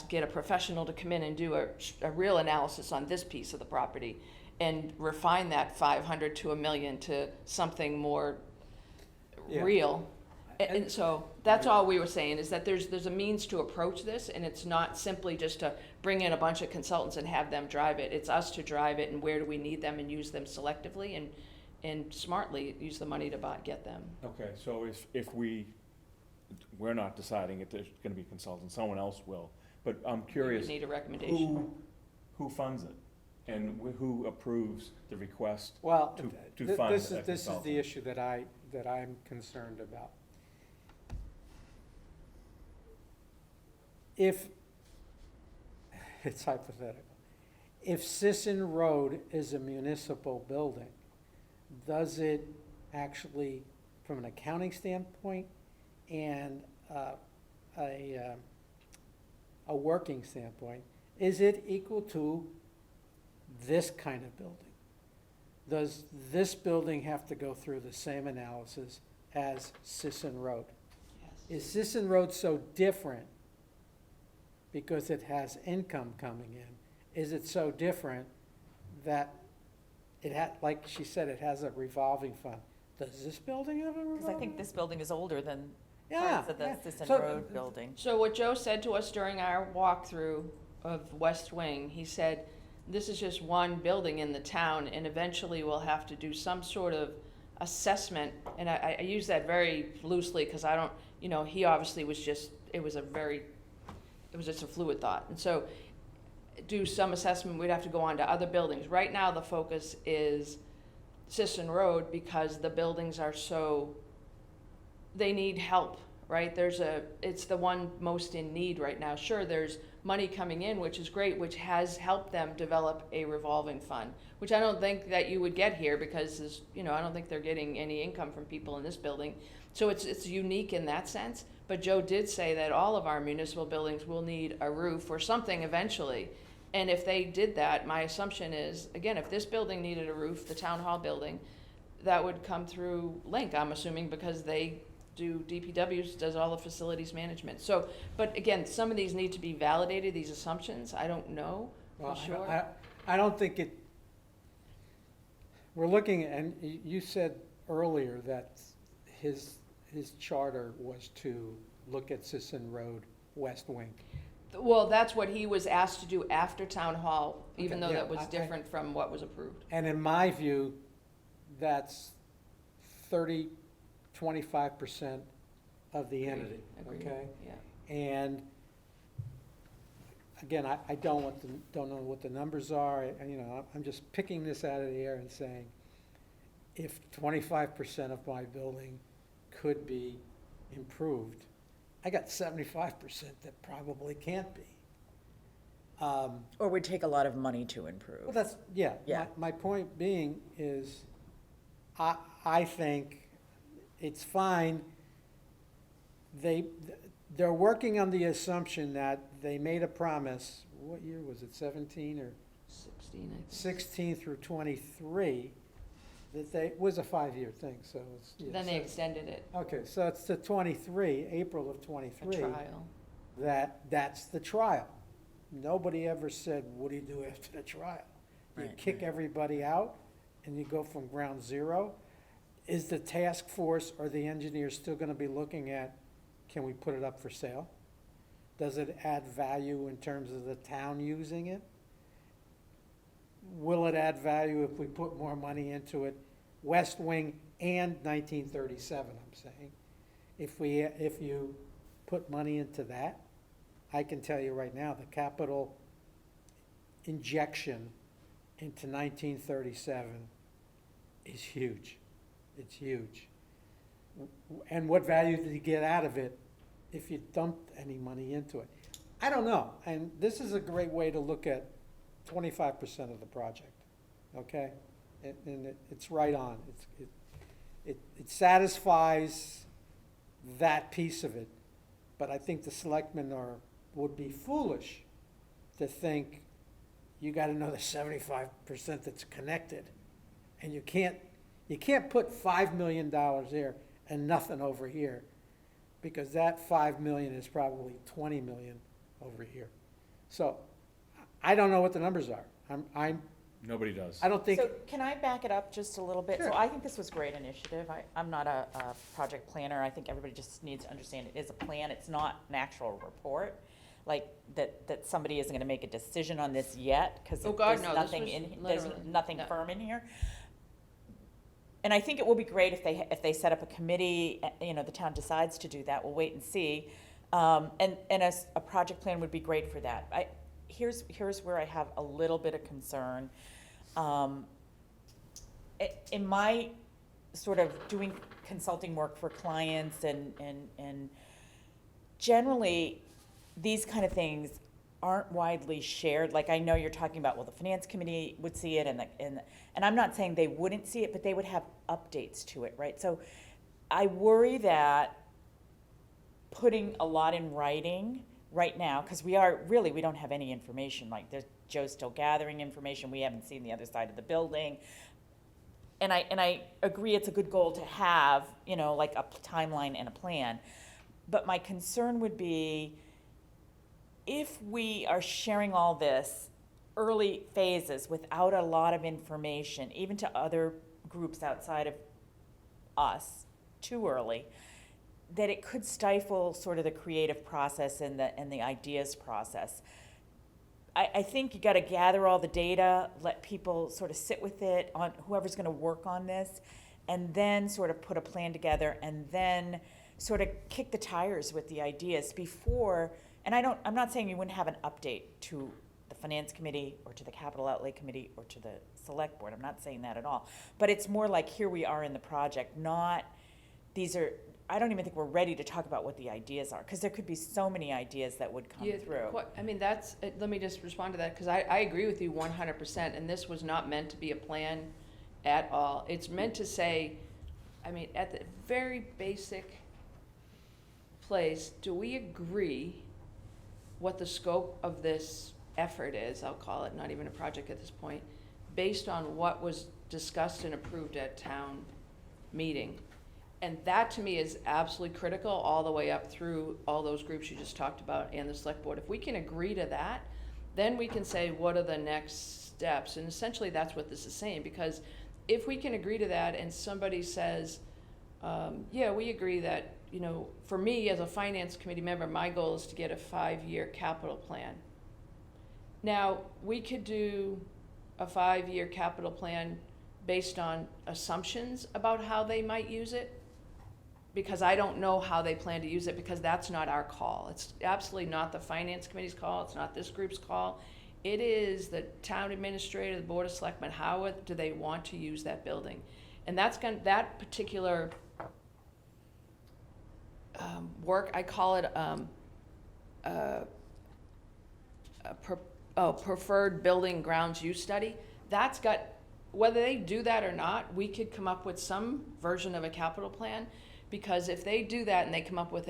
get a professional to come in and do a real analysis on this piece of the property and refine that 500 to $1 million to something more Yeah. real. And so that's all we were saying, is that there's a means to approach this, and it's not simply just to bring in a bunch of consultants and have them drive it. It's us to drive it, and where do we need them, and use them selectively and smartly use the money to get them. Okay, so if we're not deciding if there's gonna be consultants, someone else will. But I'm We would curious, need a recommendation. who funds it? And who approves the request Well, to fund this a is the consultant? issue that I'm concerned about. If, it's hypothetical, if Sisson Road is a municipal building, does it actually, from an accounting standpoint and a working standpoint, is it equal to this kind of building? Does this building have to go through the same analysis as Sisson Road? Yes. Is Sisson Road so different because it has income coming in? Is it so different that like she said, it has a revolving fund? Does this building have a revolving? Because I think this building is older than Yeah, parts of the yeah. Sisson So- Road building. So what Joe said to us during our walkthrough of West Wing, he said, this is just one building in the town, and eventually we'll have to do some sort of assessment. And I use that very loosely, because I don't, he obviously was just, it was just a fluid thought. And so do some assessment, we'd have to go on to other buildings. Right now, the focus is Sisson Road, because the buildings are so they need help, right? It's the one most in need right now. Sure, there's money coming in, which is great, which has helped them develop a revolving fund, which I don't think that you would get here because, I don't think they're getting any income from people in this building. So it's unique in that sense. But Joe did say that all of our municipal buildings will need a roof or something eventually. And if they did that, my assumption is, again, if this building needed a roof, the town hall building, that would come through Link, I'm assuming, because DPW does all the facilities management. So, but again, some of these need to be validated, these assumptions, I don't know for Well, sure. I don't think we're looking, and you said earlier that his charter was to look at Sisson Road West Wing. Well, that's what he was asked to do after town hall, even Okay, though yeah, that was I- different from what was approved. And in my view, that's 25% of the entity, Agreed, okay? yeah. And again, I don't know what the numbers are, I'm just picking this out of the air and saying, if 25% of my building could be improved, I got 75% that probably can't be. Or would take a lot of money to improve. Well, that's, yeah. Yeah. My point being is, I think it's fine. They're working on the assumption that they made a promise, what year was it, 17 or 16, I think. 16 through 23, that it was a 5-year thing, so it's. yeah, Then they so- extended it, Okay, so it's to 23, April of a 23. trial. That's the trial. Nobody ever said, what do you do after the trial? You Right, kick right. everybody out and you go from ground zero? Is the task force or the engineers still gonna be looking at, can we put it up for sale? Does it add value in terms of the town using it? Will it add value if we put more money into it? West Wing and 1937, I'm saying. If you put money into that, I can tell you right now, the capital injection into 1937 is huge. It's huge. And what value did you get out of it if you dumped any money into it? I don't know, and this is a great way to look at 25% of the project, okay? And it's right on. It satisfies that piece of it, but I think the selectmen would be foolish to think you got another 75% that's connected, and you can't put $5 million there and nothing over here, because that $5 million is probably $20 million over here. So I don't know what the numbers are. Nobody does. I don't think. So can I back it up just a little bit? Sure. So I think this was a great initiative. I'm not a project planner. I think everybody just needs to understand it is a plan. It's not an actual report. Like, that somebody isn't gonna make a decision on this yet, because Oh, God, there's no, this nothing was there's literally- nothing no. firm in here. And I think it will be great if they set up a committee, the town decides to do that, we'll wait and see. And a project plan would be great for that. Here's where I have a little bit of concern. In my sort of doing consulting work for clients and generally, these kind of things aren't widely shared. Like, I know you're talking about, well, the finance committee would see it, and I'm not saying they wouldn't see it, but they would have updates to it, right? So I worry that putting a lot in writing right now, because we don't have any information. Like, Joe's still gathering information. We haven't seen the other side of the building. And I agree it's a good goal to have, like a timeline and a plan. But my concern would be, if we are sharing all this early phases without a lot of information, even to other groups outside of us, too early, that it could stifle sort of the creative process and the ideas process. I think you gotta gather all the data, let people sort of sit with it, on whoever's gonna work on this, and then sort of put a plan together, and then sort of kick the tires with the ideas before. And I'm not saying you wouldn't have an update to the finance committee or to the capital outlay committee or to the select board. I'm not saying that at all. But it's more like, here we are in the project, not, I don't even think we're ready to talk about what the ideas are, because there could be so many ideas that would come Yeah, through. I mean, that's, let me just respond to that, because I agree with you 100%, and this was not meant to be a plan at all. It's meant to say, I mean, at the very basic place, do we agree what the scope of this effort is, I'll call it, not even a project at this point, based on what was discussed and approved at town meeting? And that, to me, is absolutely critical, all the way up through all those groups you just talked about and the select board. If we can agree to that, then we can say, what are the next steps? And essentially, that's what this is saying, because if we can agree to that and somebody says, yeah, we agree that, you know, for me as a finance committee member, my goal is to get a 5-year capital plan. Now, we could do a 5-year capital plan based on assumptions about how they might use it, because I don't know how they plan to use it, because that's not our call. It's absolutely not the finance committee's call, it's not this group's call. It is the town administrator, the board of selectmen, how do they want to use that building? And that particular work, I call it preferred building grounds use study. That's got, whether they do that or not, we could come up with some version of a capital plan, because if they do that and they come up with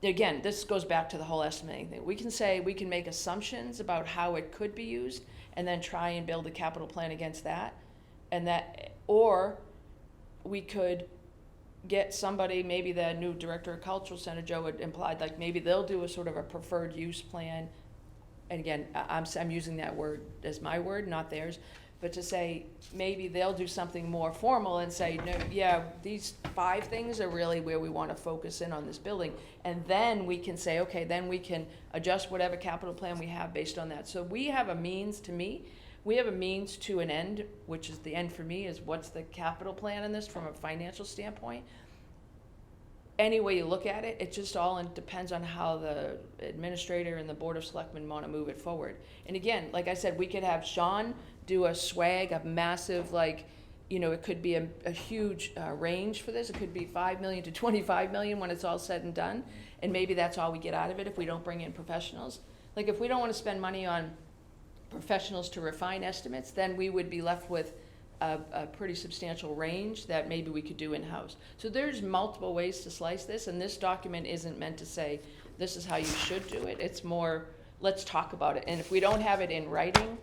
again, this goes back to the whole estimating thing. We can say, we can make assumptions about how it could be used and then try and build a capital plan against that. Or we could get somebody, maybe the new director of cultural center, Joe had implied, like maybe they'll do a sort of a preferred use plan. And again, I'm using that word as my word, not theirs, but to say maybe they'll do something more formal and say, no, yeah, these 5 things are really where we want to focus in on this building. And then we can say, okay, then we can adjust whatever capital plan we have based on that. So we have a means, to me, we have a means to an end, which is the end for me, is what's the capital plan in this from a financial standpoint. Any way you look at it, it just all depends on how the administrator and the board of selectmen want to move it forward. And again, like I said, we could have Sean do a swag, a massive, like, you know, it could be a huge range for this. It could be 5 million to 25 million when it's all said and done. And maybe that's all we get out of it if we don't bring in professionals. Like, if we don't want to spend money on professionals to refine estimates, then we would be left with a pretty substantial range that maybe we could do in-house. So there's multiple ways to slice this, and this document isn't meant to say, this is how you should do it. It's more, let's talk about it. And if we don't have it in writing,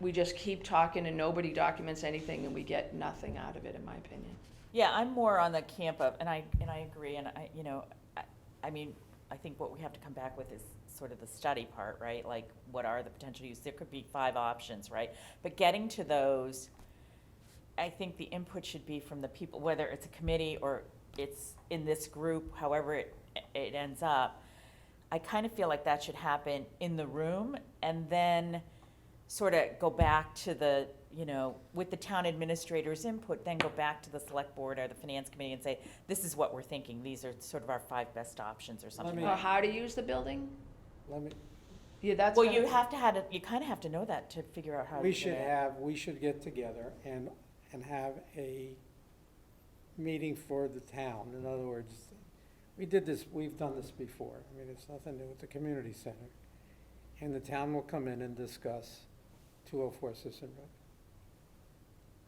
we just keep talking and nobody documents anything and we get nothing out of it, in my opinion. Yeah, I'm more on the camp of, and I agree, and I mean, I think what we have to come back with is sort of the study part, right? Like, what are the potential use? There could be 5 options, right? But getting to those, I think the input should be from the people, whether it's a committee or it's in this group, however it ends up. I kind of feel like that should happen in the room, and then sort of go back to the, with the town administrator's input, then go back to the select board or the finance committee and say, this is what we're thinking. These are sort of our 5 best options or something. Or how to use the building? Yeah, that's. Well, kind you of- you kind of have to know that to figure out how to We do should it. we should get together and have a meeting for the town. In other words, we've done this before. I mean, it's nothing new with the community center. And the town will come in and discuss 204 Sisson Road.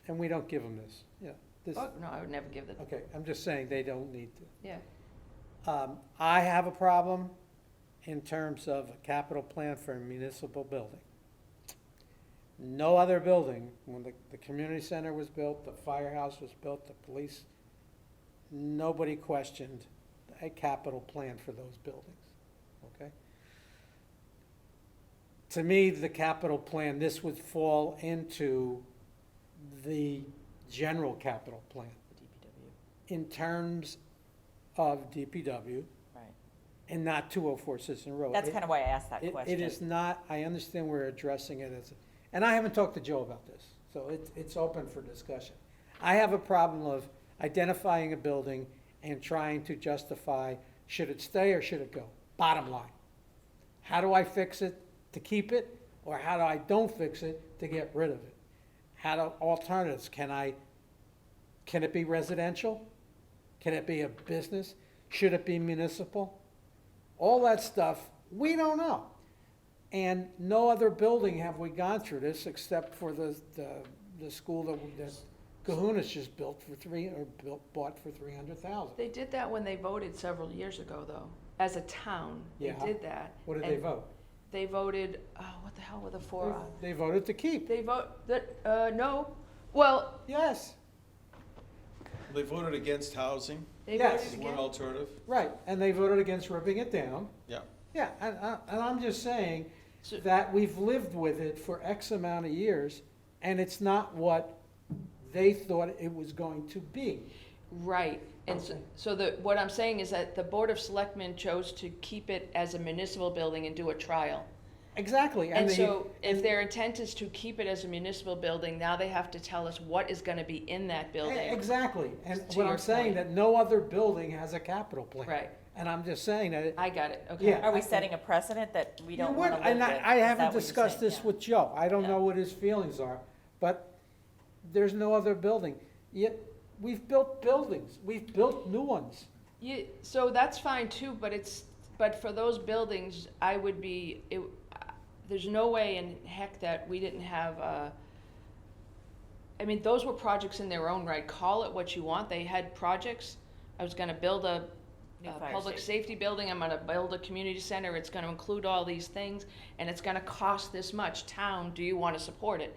And we don't give them this, this. Oh, no, I would never give the, Okay, I'm just saying they don't need to. yeah. I have a problem in terms of a capital plan for a municipal building. No other building, when the community center was built, the firehouse was built, the police, nobody questioned a capital plan for those buildings, okay? To me, the capital plan, this would fall into the general capital plan DPW, in terms of DPW right. and not 204 Sisson Road. That's kind of why I asked that It question. is not, I understand we're addressing it and I haven't talked to Joe about this, so it's open for discussion. I have a problem of identifying a building and trying to justify, should it stay or should it go? Bottom line. How do I fix it to keep it, or how do I don't fix it to get rid of it? Alternatives, can it be residential? Can it be a business? Should it be municipal? All that stuff, we don't know. And no other building have we gone through this except for the school that Kahuna's just bought for $300,000. They did that when they voted several years ago, though. As a town, they Yeah. did that. What did they And vote? They voted, what the hell were the four? They voted to keep. They no, well, Yes, They voted against housing, they Yes. voted as one again. alternative. right, and they voted against ripping it down. Yeah. Yeah, and I'm just saying So- that we've lived with it for X amount of years, and it's not what they thought it was going to be. Right, and so what I'm saying is that the Board of Selectmen chose to keep it as a municipal building and do a trial. Exactly. And so if their intent is to keep it as a municipal building, now they have to tell us what is gonna be in that building. Exactly, and To what your I'm saying, point. that no other building has a capital plan. Right, And I'm just saying that it. I got it, okay. Yeah. Are we setting a precedent that we don't You want would, to live and with? I Is that haven't what you're discussed saying? this Yeah. with Joe, I don't Yeah. know what his feelings are, but there's no other building. Yet, we've built buildings, we've built new ones. So that's fine too, but for those buildings, I would be, there's no way in heck that we didn't have, I mean, those were projects in their own right, call it what you want, they had projects. I was gonna build a New fire public station. safety building, I'm gonna build a community center, it's gonna include all these things, and it's gonna cost this much, town, do you wanna support it?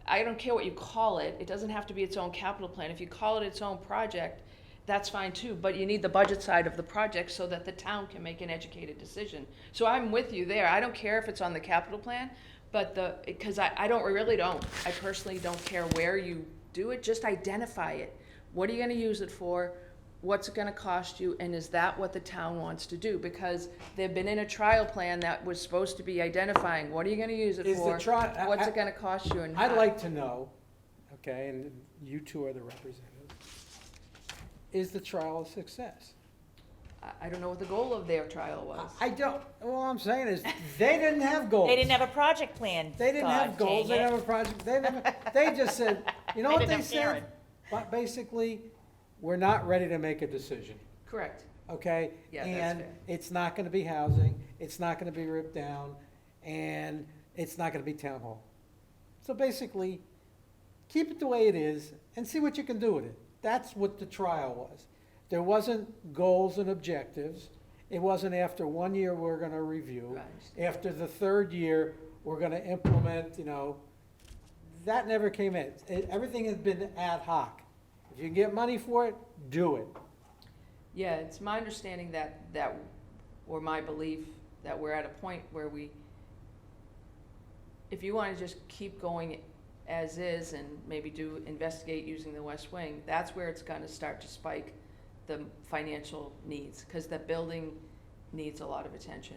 I don't care what you call it, it doesn't have to be its own capital plan, if you call it its own project, that's fine too, but you need the budget side of the project so that the town can make an educated decision. So I'm with you there, I don't care if it's on the capital plan, but because I really don't, I personally don't care where you do it, just identify it. What are you gonna use it for? What's it gonna cost you, and is that what the town wants to do? Because they've been in a trial plan that was supposed to be identifying, what are you gonna use it Is the for? What's it gonna cost you and I'd how? like to know, okay, and you two are the representatives, is the trial a success? I don't know what the goal of their trial was. I don't, all I'm saying is, they didn't have goals. They didn't have a project plan. They didn't have God goals, they dang didn't have a project, they just said, you know They what didn't they have said? Karen. But basically, we're not ready to make a decision, Correct, okay? Yeah, that's And fair. it's not gonna be housing, it's not gonna be ripped down, and it's not gonna be town hall. So basically, keep it the way it is and see what you can do with it. That's what the trial was. There wasn't goals and objectives. It wasn't after 1 year, we're gonna review. Right. After the third year, we're gonna implement, that never came in. Everything has been ad hoc. If you can get money for it, do it. yeah, it's my understanding or my belief, that we're at a point where if you wanna just keep going as is and maybe investigate using the West Wing, that's where it's gonna start to spike the financial needs, cause the building needs a lot of attention.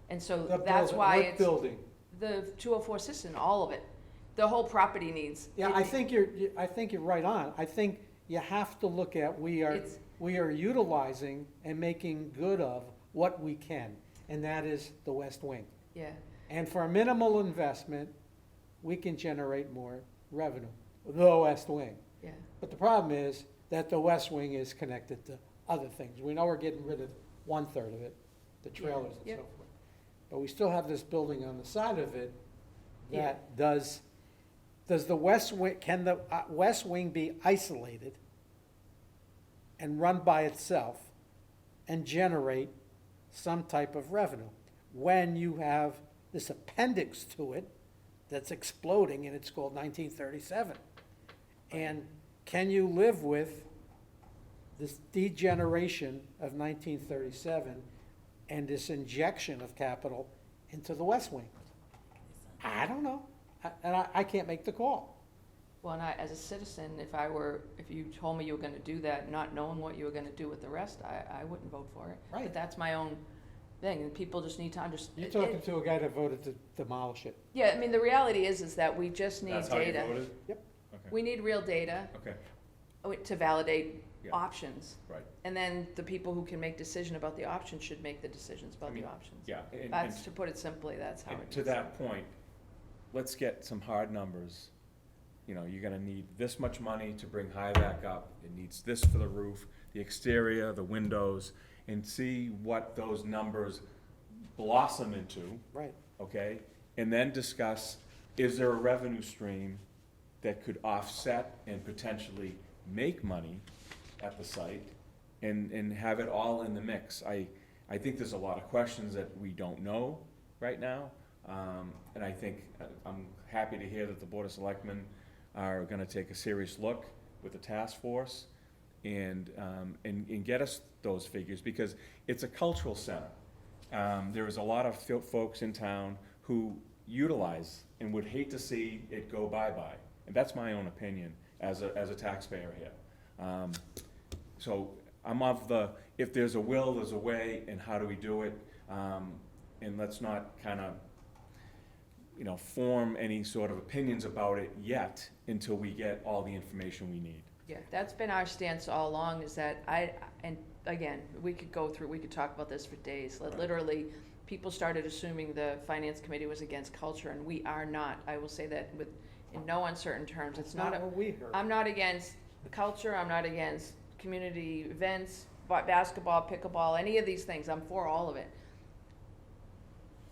And so The that's building- why what it's, building? the 204 Sisson, all of it, the whole property needs. Yeah, I think you're right on. I think you have to look at, we are It's- utilizing and making good of what we can, and that is the West Wing. Yeah, And for a minimal investment, we can generate more revenue, the West Wing. yeah, But the problem is that the West Wing is connected to other things. We know we're getting rid of 1/3 of it, the trailers and Yep. so forth. But we still have this building on the side of it Yeah. that does the West Wing, can the West Wing be isolated and run by itself and generate some type of revenue? When you have this appendix to it that's exploding and it's called 1937. And can you live with this degeneration of 1937 and this injection of capital into the West Wing? I don't know, and I can't make the call. well, and as a citizen, if you told me you were gonna do that, not knowing what you were gonna do with the rest, I wouldn't vote for it. Right. But that's my own thing, and people just need to understand. You're talking to a guy that voted to demolish it. Yeah, I mean, the reality is that we just need That's how you data. voted? Yep. Okay, We need real data okay, to validate Yeah. options. right, And then the people who can make decision about the options should make the decisions about I mean, the options. yeah. and- That's, and- to put it simply, that's how it and needs to that point, let's get some hard numbers you know, you're gonna need this much money to bring high back up, it needs this for the roof, the exterior, the windows, and see what those numbers blossom into, Right. okay? And then discuss, is there a revenue stream that could offset and potentially make money at the site, and have it all in the mix. I think there's a lot of questions that we don't know right now, and I think, I'm happy to hear that the Board of Selectmen are gonna take a serious look with the task force and get us those figures, because it's a cultural center. There is a lot of folks in town who utilize and would hate to see it go bye-bye. And that's my own opinion as a taxpayer here. So I'm of the, if there's a will, there's a way, and how do we do it? And let's not kind of, you know, form any sort of opinions about it yet until we get all the information we need. Yeah, that's been our stance all along, is that and again, we could talk about this for days. Literally, people started assuming the finance committee was against culture, and we are not. I will say that in no uncertain terms. It's not, what we heard. I'm not against culture, I'm not against community events, basketball, pickleball, any of these things. I'm for all of it.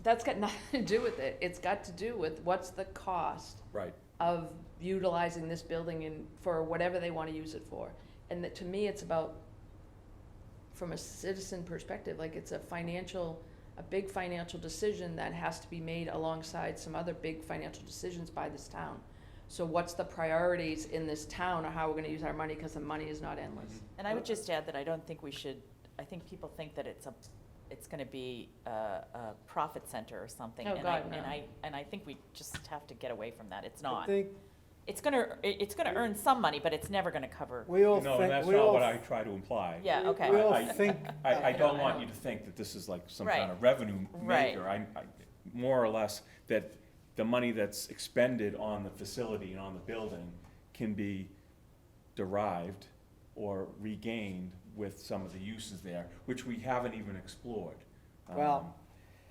That's got nothing to do with it. It's got to do with what's the cost Right. of utilizing this building for whatever they want to use it for. And that, to me, it's about, from a citizen perspective, like, it's a big financial decision that has to be made alongside some other big financial decisions by this town. So what's the priorities in this town, or how we're gonna use our money, because the money is not endless. And I would just add that I don't think we should, I think people think that it's gonna be a profit center or something. Oh, and God, no. And I think we just have to get away from that. It's I not. think It's gonna earn some money, but it's never gonna cover. we all No, think, and that's we not all, what I try to imply. Yeah, okay. we all I- think. I don't I want know. you to think that this is like some Right. kind of revenue Right. maker. I more or less, that the money that's expended on the facility and on the building can be derived or regained with some of the uses there, which we haven't even explored. Well,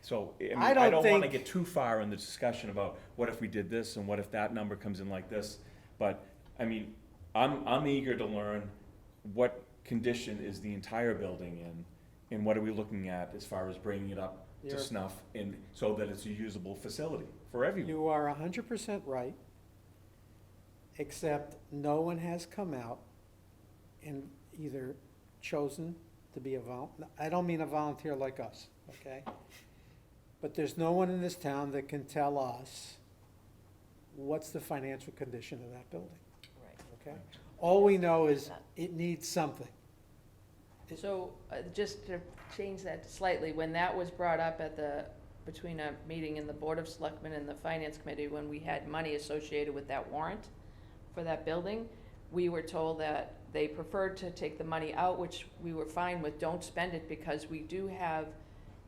So, I mean, I I don't don't wanna think- get too far in the discussion about what if we did this and what if that number comes in like this. But, I mean, I'm eager to learn what condition is the entire building in, and what are we looking at as far as bringing it up to You're- snuff, and so that it's a usable facility for everyone. You are 100% right, except no one has come out and either chosen to be I don't mean a volunteer like us, okay? But there's no one in this town that can tell us what's the financial condition of that building, Right. okay? All we know is it needs something. So, just to change that slightly, when that was brought up between a meeting in the Board of Selectmen and the Finance Committee, when we had money associated with that warrant for that building, we were told that they preferred to take the money out, which we were fine with. Don't spend it, because we do have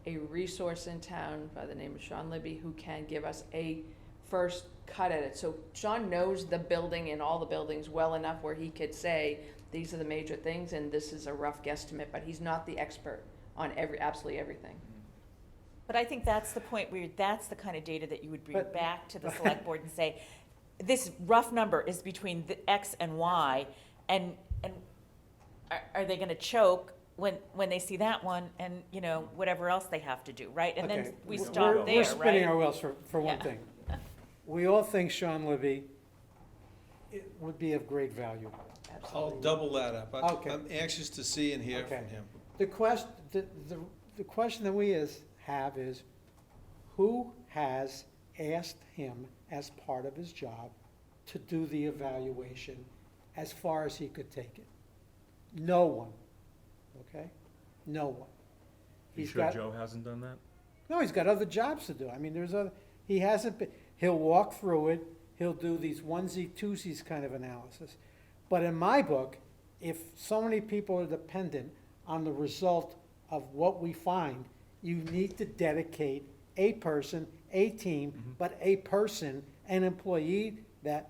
a resource in town by the name of Sean Libby, who can give us a first cut at it. So Sean knows the building and all the buildings well enough where he could say, these are the major things, and this is a rough guesstimate, but he's not the expert on absolutely everything. But I think that's the point where, that's the kind of data that you would bring But- back to the select board and say, this rough number is between the X and Y, and are they gonna choke when they see that one, and, you know, whatever else they have to do, right? And then Okay, we we're- stop We're there, spinning right? our wheels for one Yeah. thing. We all think Sean Libby would be of great value. I'll double that up. Okay. I'm anxious to see and hear Okay. from him. The question that we have is, who has asked him as part of his job to do the evaluation as far as he could take it? No one, okay? No one. You He's sure got- Joe hasn't done that? No, he's got other jobs to do. I mean, he hasn't been, he'll walk through it, he'll do these onesie, twosies kind of analysis. But in my book, if so many people are dependent on the result of what we find, you need to dedicate a person, a team, but a person, an employee that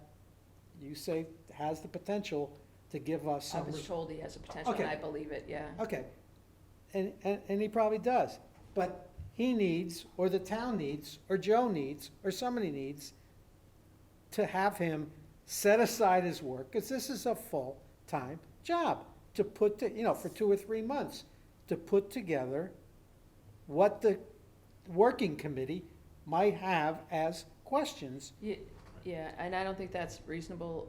you say has the potential to give us I some. was told he has a potential, and Okay. I believe it, yeah. Okay, and he probably does, but he needs, or the town needs, or Joe needs, or somebody needs to have him set aside his work, because this is a full-time job, to put, for 2 or 3 months, to put together what the working committee might have as questions. Yeah, and I don't think that's reasonable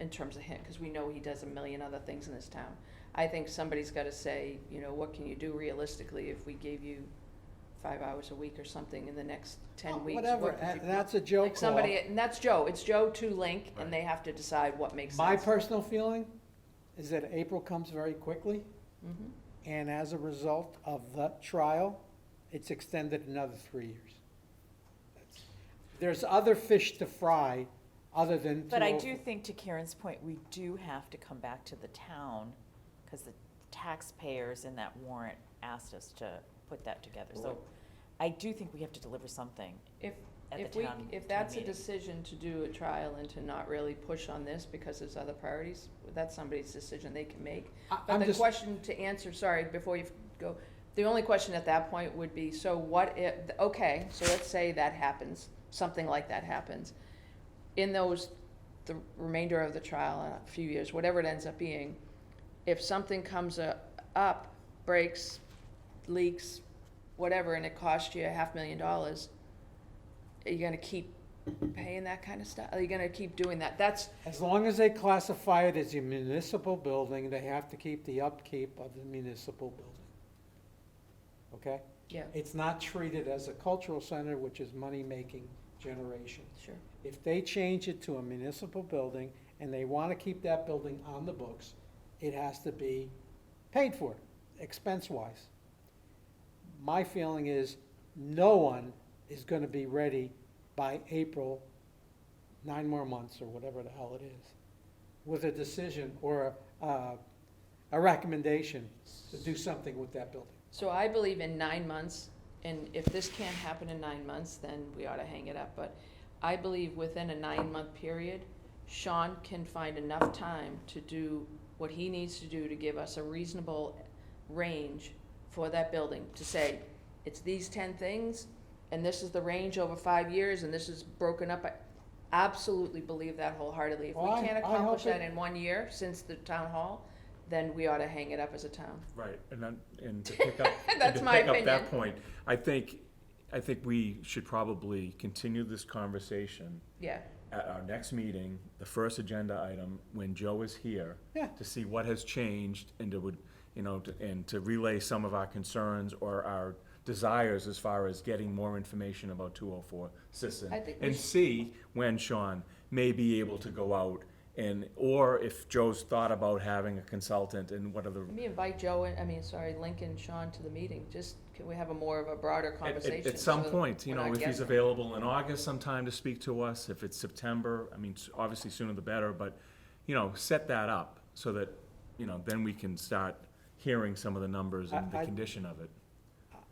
in terms of him, because we know he does a million other things in this town. I think somebody's got to say, what can you do realistically if we gave you 5 hours a week or something in the next 10 weeks? Whatever, what could you- that's a Joe Like call. somebody, and that's Joe, it's Joe to Link, Right. and they have to decide what makes My sense. personal feeling is that April comes very quickly, Mhm. and as a result of the trial, it's extended another 3 years. There's other fish to fry other than. But I do think, to Karen's point, we do have to come back to the town, because the taxpayers in that warrant asked us to put that together. So I do think we have to deliver something If, at if the we, town. if town that's a meeting. decision to do a trial and to not really push on this because there's other priorities, that's somebody's decision they can make. But I'm the just, question to answer, sorry, before you go, the only question at that point would be, so what if, okay, so let's say that happens, something like that happens. In those, the remainder of the trial, a few years, whatever it ends up being, if something comes up, breaks, leaks, whatever, and it costs you $500,000, are you gonna keep paying that kind of stuff? Are you gonna keep doing that? That's, as long as they classify it as a municipal building, they have to keep the upkeep of the municipal building. Okay? yeah, It's not treated as a cultural center, which is money-making generation. sure. If they change it to a municipal building and they want to keep that building on the books, it has to be paid for, expense-wise. My feeling is no one is going to be ready by April, 9 more months or whatever the hell it is, with a decision or a recommendation to do something with that building. So I believe in 9 months, and if this can't happen in 9 months, then we ought to hang it up. But I believe within a 9-month period, Sean can find enough time to do what he needs to do to give us a reasonable range for that building, to say, it's these 10 things, and this is the range over 5 years, and this is broken up. I absolutely believe that wholeheartedly. If we Well, I can't hope accomplish that it- in 1 year since the town hall, then we ought to hang it up as a town. Right, and to pick up, That's my that opinion. point, I think we should probably continue this conversation Yeah, at our next meeting, the first agenda item, when Joe is here. Yeah. To see what has changed and to relay some of our concerns or our desires as far as getting more information about 204 Sisson. I think we And should- see when Sean may be able to go out or if Joe's thought about having a consultant and what are the. maybe invite Joe, Link and Sean to the meeting, just, can we have a more of a broader conversation? At some so point, we're not if he's guessing. available in August sometime to speak to us, if it's September, obviously sooner the better, but, set that up so that, then we can start hearing some of the numbers and the I- condition of it.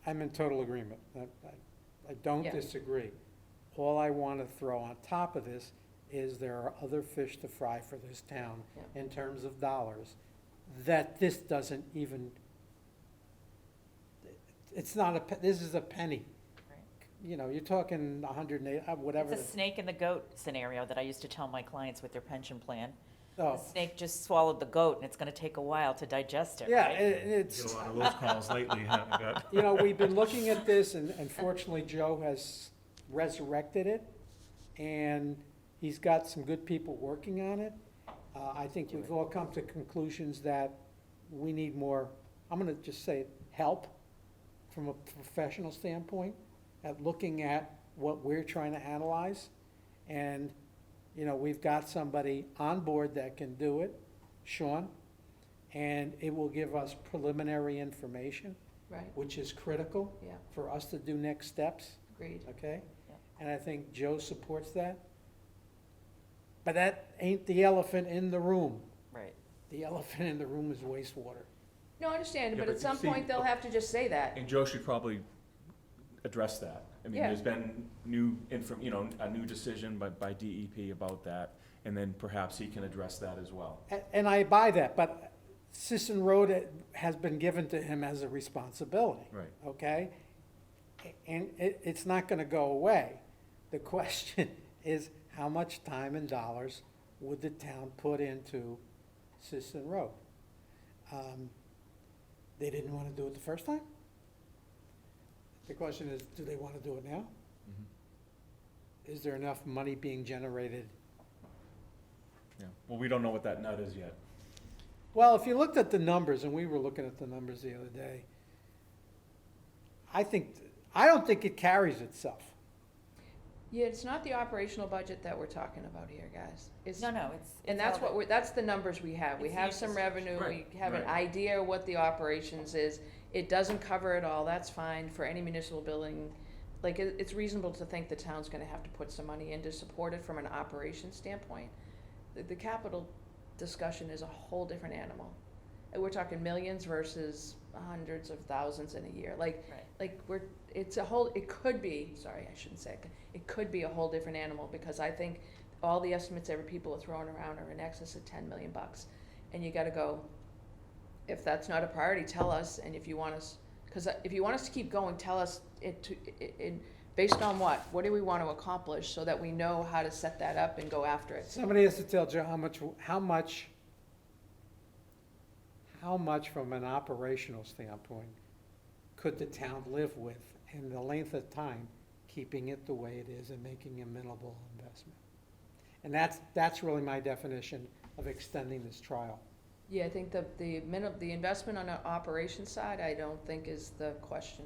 I'm in total agreement. I don't Yeah. disagree. All I want to throw on top of this is there are other fish to fry for this town Yeah. in terms of dollars, that this doesn't even, it's not this is a penny. Right. You're talking 108, whatever. It's a snake and the goat scenario that I used to tell my clients with their pension plan. Oh, The snake just swallowed the goat, and it's gonna take a while to digest it, yeah, right? it's. Get a lot of those calls lately, huh? We've been looking at this, and fortunately, Joe has resurrected it, and he's got some good people working on it. I think we've all come to conclusions that we need more, I'm gonna just say, help from a professional standpoint at looking at what we're trying to analyze. And, we've got somebody on board that can do it, Sean, and it will give us preliminary information, Right, which is critical yeah, for us to do next steps, agreed. okay? Yeah. And I think Joe supports that. But that ain't the elephant in the room. Right. The elephant in the room is wastewater. No, I understand, Yeah, but but at some see- point, they'll have to just say that. And Joe should probably address that. Yeah. There's been a new decision by DEP about that, and then perhaps he can address that as well. And I buy that, but Sisson Road has been given to him as a responsibility. Right. Okay? And it's not gonna go away. The question is, how much time and dollars would the town put into Sisson Road? They didn't want to do it the first time? The question is, do they want to do it now? Is there enough money being generated? Yeah, well, we don't know what that nut is yet. Well, if you looked at the numbers, and we were looking at the numbers the other day, I don't think it carries itself. Yeah, it's not the operational budget that we're talking about here, guys. It's, No, and that's what we're, that's the numbers we have. We It's have some revenue, Right, we have an right. idea what the operations is. It doesn't cover it all, that's fine for any municipal building. Like, it's reasonable to think the town's gonna have to put some money in to support it from an operation standpoint. The capital discussion is a whole different animal. And we're talking millions versus hundreds of thousands in a year. Like, it's a whole, it could be, sorry, I shouldn't say it could be a whole different animal, because I think all the estimates every people are throwing around are in excess of 10 million bucks. And you gotta go, if that's not a priority, tell us, and if you want us, because if you want us to keep going, tell us based on what? What do we want to accomplish, so that we know how to set that up and go after it? Somebody has to tell Joe how much from an operational standpoint could the town live with, and the length of time, keeping it the way it is and making a minimal investment. And that's really my definition of extending this trial. Yeah, I think the investment on the operations side, I don't think is the question.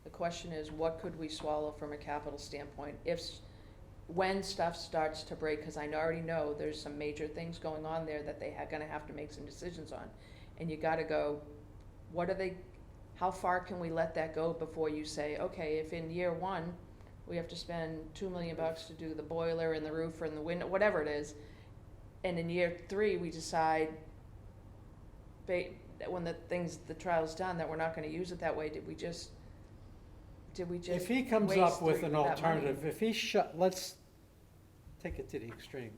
The question is, what could we swallow from a capital standpoint when stuff starts to break? Because I already know there's some major things going on there that they are gonna have to make some decisions on. And you gotta go, how far can we let that go before you say, okay, if in year one, we have to spend $2 million to do the boiler and the roof and the window, whatever it is, and in year 3, we decide, that when the trial's done, that we're not gonna use it that way, did we just If he comes waste up with an that money? alternative, let's take it to the extreme.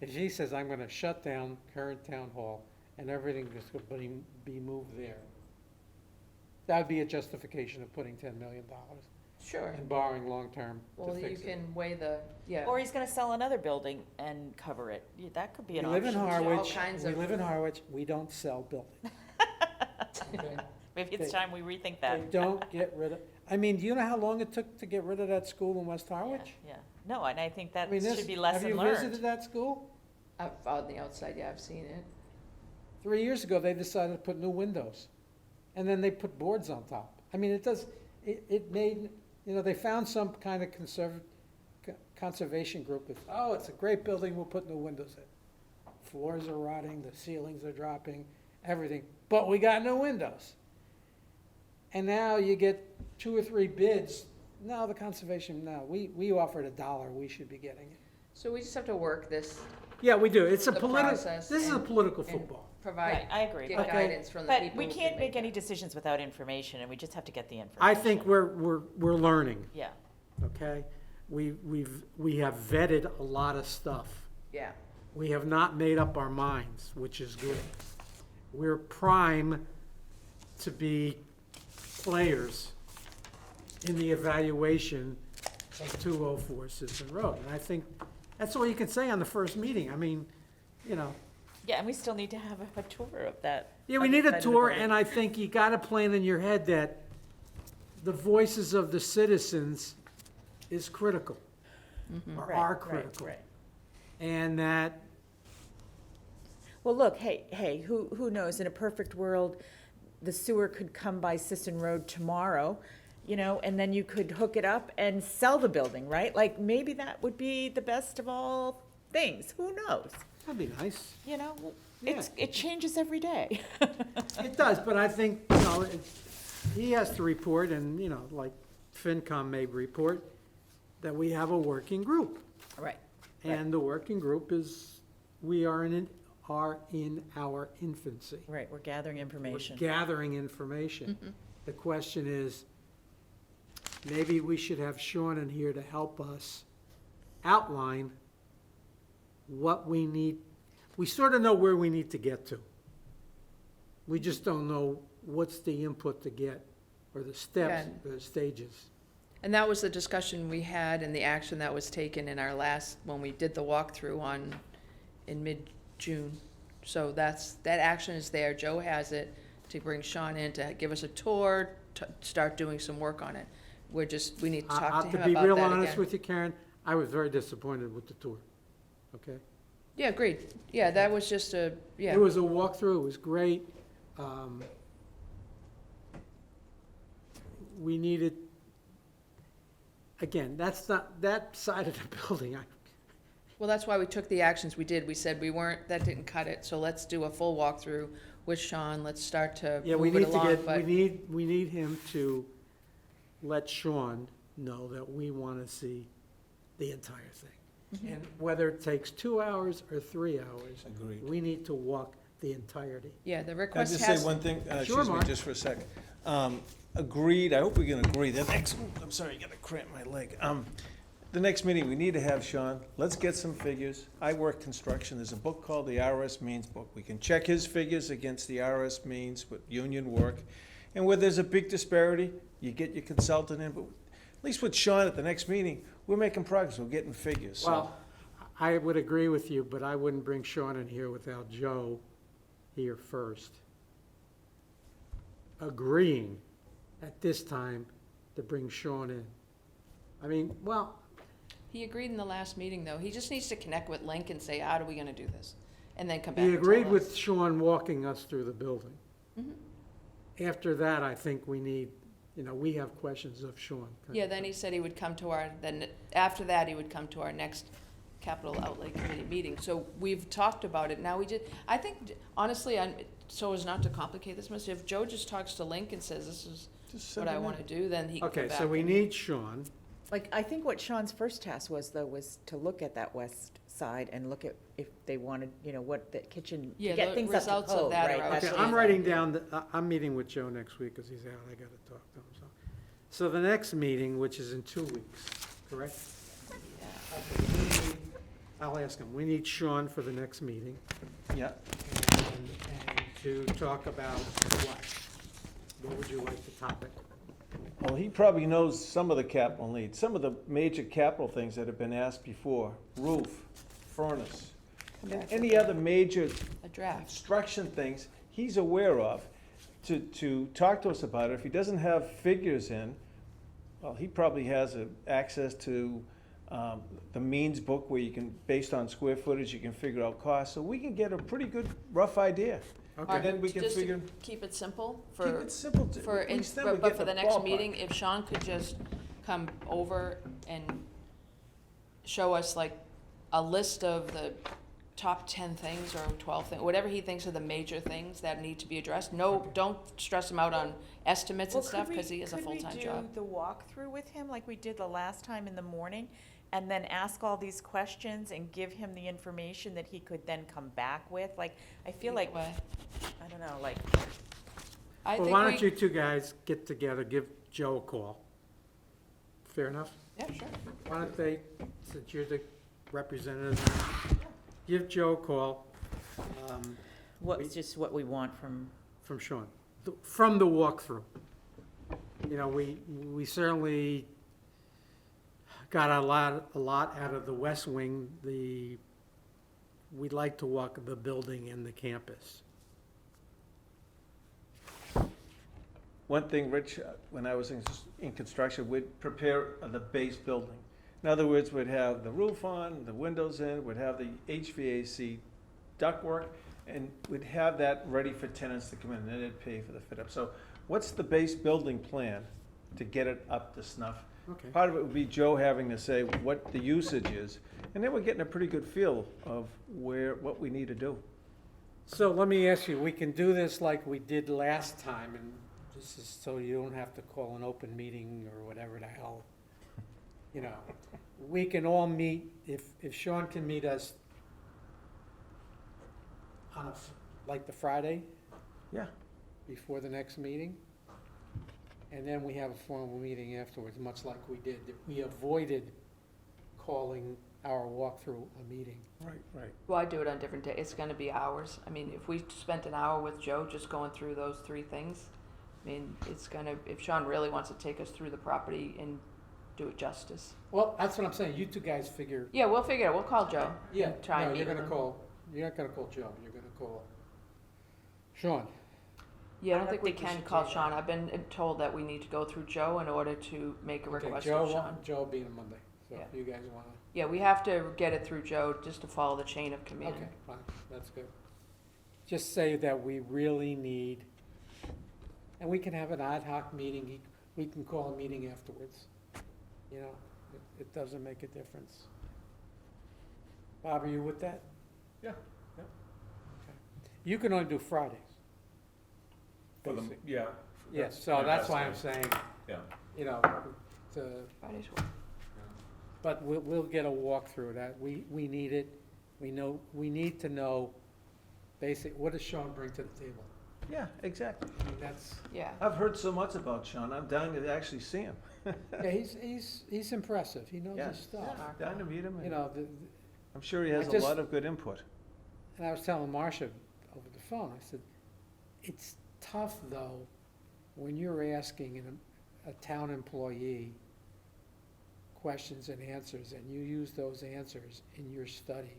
If he says, I'm gonna shut down current town hall and everything is gonna be moved there, that would be a justification of putting $10 million Sure. and borrowing long-term to Well, you fix it. can weigh yeah. Or he's gonna sell another building and cover it. Yeah, that could be We an live in option. Harwich, kinds of- we don't sell buildings. Maybe it's They- time we rethink They that. don't get rid of, do you know how long it took to get rid of that school in West Harwich? Yeah, no, and I think I that mean, should be lesson Have you learned. visited that school? On the outside, yeah, I've seen it. 3 years ago, they decided to put new windows, and then they put boards on top. It made, they found some kind of conservation group that, it's a great building, we'll put new windows in. Floors are rotting, the ceilings are dropping, everything, but we got new windows. And now you get 2 or 3 bids, no, the conservation, no, we offered $1, we should be getting it. So we just have to work this, Yeah, we do, it's a The political, process this is a and- political and football. provide, Right, I agree. get But- guidance from the But people we who can can't make any that. decisions without information, and we just have to get the information. I think we're learning, Yeah, okay? We have vetted a lot of stuff. Yeah, We have not made up our minds, which is good. We're prime to be players in the evaluation of 204 Sisson Road. And I think that's all you can say on the first meeting. yeah, and we still need to have a tour of that. Yeah, we other need side a of the tour, building. and I think you gotta plan in your head that the voices of the citizens is critical, or Right, are right, critical. right. And that, Well, look, hey, who knows? In a perfect world, the sewer could come by Sisson Road tomorrow, and then you could hook it up and sell the building, right? Like, maybe that would be the best of all things. Who knows? that'd be nice. It changes every day. It does, but I think, he has to report, and, like FinCom may report, that we have a working group. Right. And the working group we are in our infancy. Right, we're gathering information. We're gathering information. The question is, maybe we should have Sean in here to help us outline what we need. We sort of know where we need to get to. We just don't know what's the input to get, or the steps, Yeah. the stages. and that was the discussion we had and the action that was taken in our when we did the walkthrough in mid-June. So that action is there. Joe has it to bring Sean in to give us a tour, to start doing some work on it. We need to talk to him To be about real that honest again. with you, Karen, I was very disappointed with the tour, okay? Yeah, agreed. Yeah, that was just yeah. It was a walkthrough, it was great. We needed, again, that's not, that side of the building, Well, that's why we took the actions we did. We said that didn't cut it, so let's do a full walkthrough with Sean. Let's start to yeah, we move it need to along, get, but we need him to let Sean know that we want to see the entire thing. And whether it takes 2 hours or 3 hours, Agreed. we need to walk the entirety. yeah, the Can I request just has. say one thing? Sure, Excuse me, Mark. just for a second. Agreed, I hope we can agree, the next, I'm sorry, I gotta cramp my leg. The next meeting, we need to have Sean, let's get some figures. I work construction, there's a book called the RS Means Book. We can check his figures against the RS Means with union work. And where there's a big disparity, you get your consultant in, but at least with Sean at the next meeting, we're making progress, we're getting figures, so. Well, I would agree with you, but I wouldn't bring Sean in here without Joe here first. Agreeing at this time to bring Sean in. I mean, well, He agreed in the last meeting, though. He just needs to connect with Link and say, how are we gonna do this? And then come back he and agreed tell with us. Sean walking us through the building. Mhm. After that, I think we need, we have questions of Sean. Yeah, then he said he would come to after that, he would come to our next capital outlay committee meeting. So we've talked about it. Now I think, honestly, so as not to complicate this much, if Joe just talks to Link and says, this is Just send what I him in. wanna do, then he can come Okay, back. so we and- need Sean. Like, I think what Sean's first task was, though, was to look at that west side and look at if they wanted, what the kitchen, to Yeah, get the things up results to of code, that right? are That's Okay, what I'm he's writing saying. down, I'm meeting with Joe next week because he's out, I gotta talk to him, so. So the next meeting, which is in 2 weeks, correct? I'll ask him, we need Sean for the next meeting, Yeah, and to talk about what? What would you like the topic? well, he probably knows some of the capital needs, some of the major capital things that have been asked before, roof, furnace, and any other major A draft. construction things he's aware of, to talk to us about it. If he doesn't have figures in, well, he probably has access to the means book where you can, based on square footage, you can figure out costs, so we can get a pretty good rough idea. Okay, then we can Just figure- to keep it simple Keep for, it simple, for, at least then we but get for the the next ballpark. meeting, if Sean could just come over and show us like a list of the top 10 things or 12 things, whatever he thinks are the major things that need to be addressed. No, don't stress him out on estimates and Well, stuff, could we- because he has a full-time job. Could we do the walkthrough with him like we did the last time in the morning? And then ask all these questions and give him the information that he could then come back with? Like, I feel like, Way. I don't know, like, I well, think why don't we- you two guys get together, give Joe a call? Fair enough? Yeah, sure. Why don't they, since you're the representative, give Joe a call, what's just what we want from, from Sean, from the walkthrough. We certainly got a lot out of the West Wing. We'd like to walk the building and the campus. One thing, Rich, when I was in construction, we'd prepare the base building. In other words, we'd have the roof on, the windows in, we'd have the HVAC ductwork, and we'd have that ready for tenants to come in, and then they'd pay for the fit up. So what's the base building plan to get it up to snuff? Okay. Part of it would be Joe having to say what the usage is, and then we're getting a pretty good feel of what we need to do. So let me ask you, we can do this like we did last time, and this is so you don't have to call an open meeting or whatever the hell. We can all meet, if Sean can meet us on like the Friday Yeah. before the next meeting, and then we have a formal meeting afterwards, much like we did. We avoided calling our walkthrough a meeting. Right. Well, I do it on different days. It's gonna be hours. I mean, if we spent an hour with Joe just going through those 3 things, I mean, if Sean really wants to take us through the property and do it justice. Well, that's what I'm saying, you two guys figure. Yeah, we'll figure it. We'll call Joe. Yeah, and try and no, meet you're with gonna him. call You're not gonna call Joe, you're gonna call Sean. Yeah, I I don't think we think we can should call do Sean. I've been told that we need to go through Joe in order to make a Okay, request Joe of Sean. Joe being a Monday, so Yeah. if you guys wanna, Yeah, we have to get it through Joe just to follow the chain of command. okay, fine, that's good. Just say that we really need, and we can have an ad hoc meeting, we can call a meeting afterwards. You know, it doesn't make a difference. Bob, are you with that? Yeah, yeah. Okay. You can only do Fridays. For the, Basic. yeah. Yes, so that's why I'm saying, Yeah. you know, to, Friday's work. but we'll get a walkthrough that, we need it, we need to know what does Sean bring to the table? Yeah, exactly. I mean, that's, Yeah. I've heard so much about Sean, I'm dying to actually see him. yeah, he's impressive, he knows Yeah, his stuff. yeah, dying to meet him, You and know, I'm sure he has I a just- lot of good input. and I was telling Marcia over the phone, I said, it's tough though, when you're asking a town employee questions and answers, and you use those answers in your study,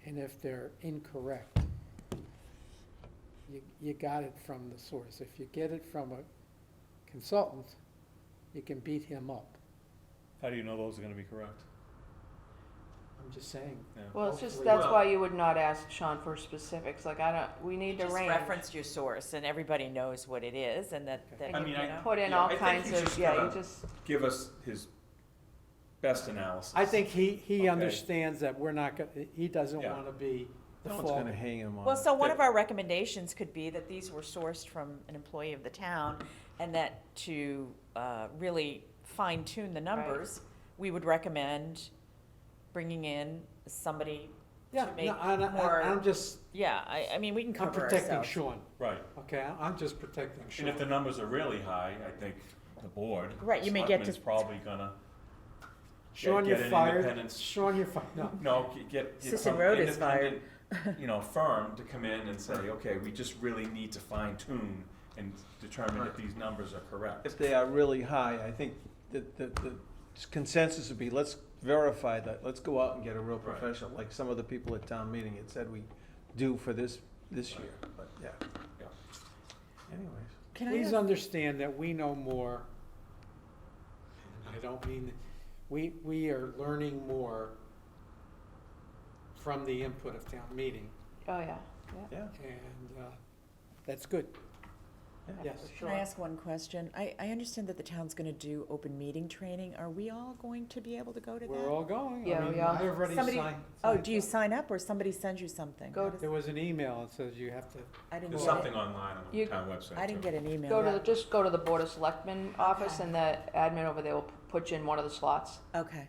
and if they're incorrect, you got it from the source. If you get it from a consultant, you can beat him up. How do you know those are gonna be correct? I'm just saying. Yeah. Well, it's just, Hopefully- that's why you would not ask Sean for specifics, like, we need the Just range. reference your source, and everybody knows what it is, and that, Okay. that, I you mean, know. Put in Yeah, all I think kinds he's of, just yeah, gonna- you just, Give us his best analysis. I think he Okay. understands that we're not he doesn't Yeah. wanna be the No one's fall. gonna hang him on. Well, so one that- of our recommendations could be that these were sourced from an employee of the town, and that to really fine tune the numbers, we would recommend bringing in somebody Yeah, to make no, more. I'm just, Yeah, I mean, we can I'm cover protecting ourselves. Sean, Right, okay? I'm just protecting and if the Sean. numbers are really high, I think the board. Right, you may get to- selectmen's probably gonna, Sean, get you're an fired. independence. Sean, you're fired. No, no, get Sisson some Road is fired. independent, you know, firm to come in and say, okay, we just really need to fine tune and determine if these numbers are correct. If they are really high, I think that the consensus would be, let's verify that, let's go out and get a real Right. professional, like some of the people at town meeting had said we do for this year, but yeah. Yeah. Anyways, Can I please ask- understand that we know more. And I don't mean, we are learning more from the input of town meeting, oh, yeah, yeah. yeah, and that's good. yeah. Yes, Can I ask one question? I understand that the town's gonna do open meeting training. Are we all going to be able to go to that? We're all going. I Yeah, mean, we all- I've already Somebody- signed. Oh, do you sign up or somebody sends you something? Go How to- does- There was an email that says you have to, I didn't There's get something it. online on the You- town website. I didn't too. get an email. Go to just go to the Board of Selectmen office, Okay. and the admin over there will put you in one of the slots. Okay,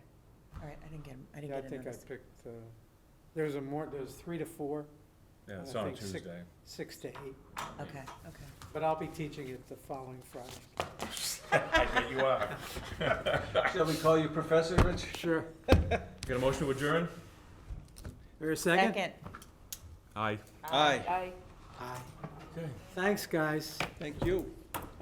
all right, I didn't I get a think I notice. picked, there's 3 to 4, Yeah, it's I on think six- Tuesday. 6 to 8, Okay, okay. but I'll be teaching it the following Friday. I bet you are. Shall we call you Professor, Rich? Sure. Got a motion to adjourn? There a second? Second. Aye. Aye, I Aye. Thanks, guys. thank you.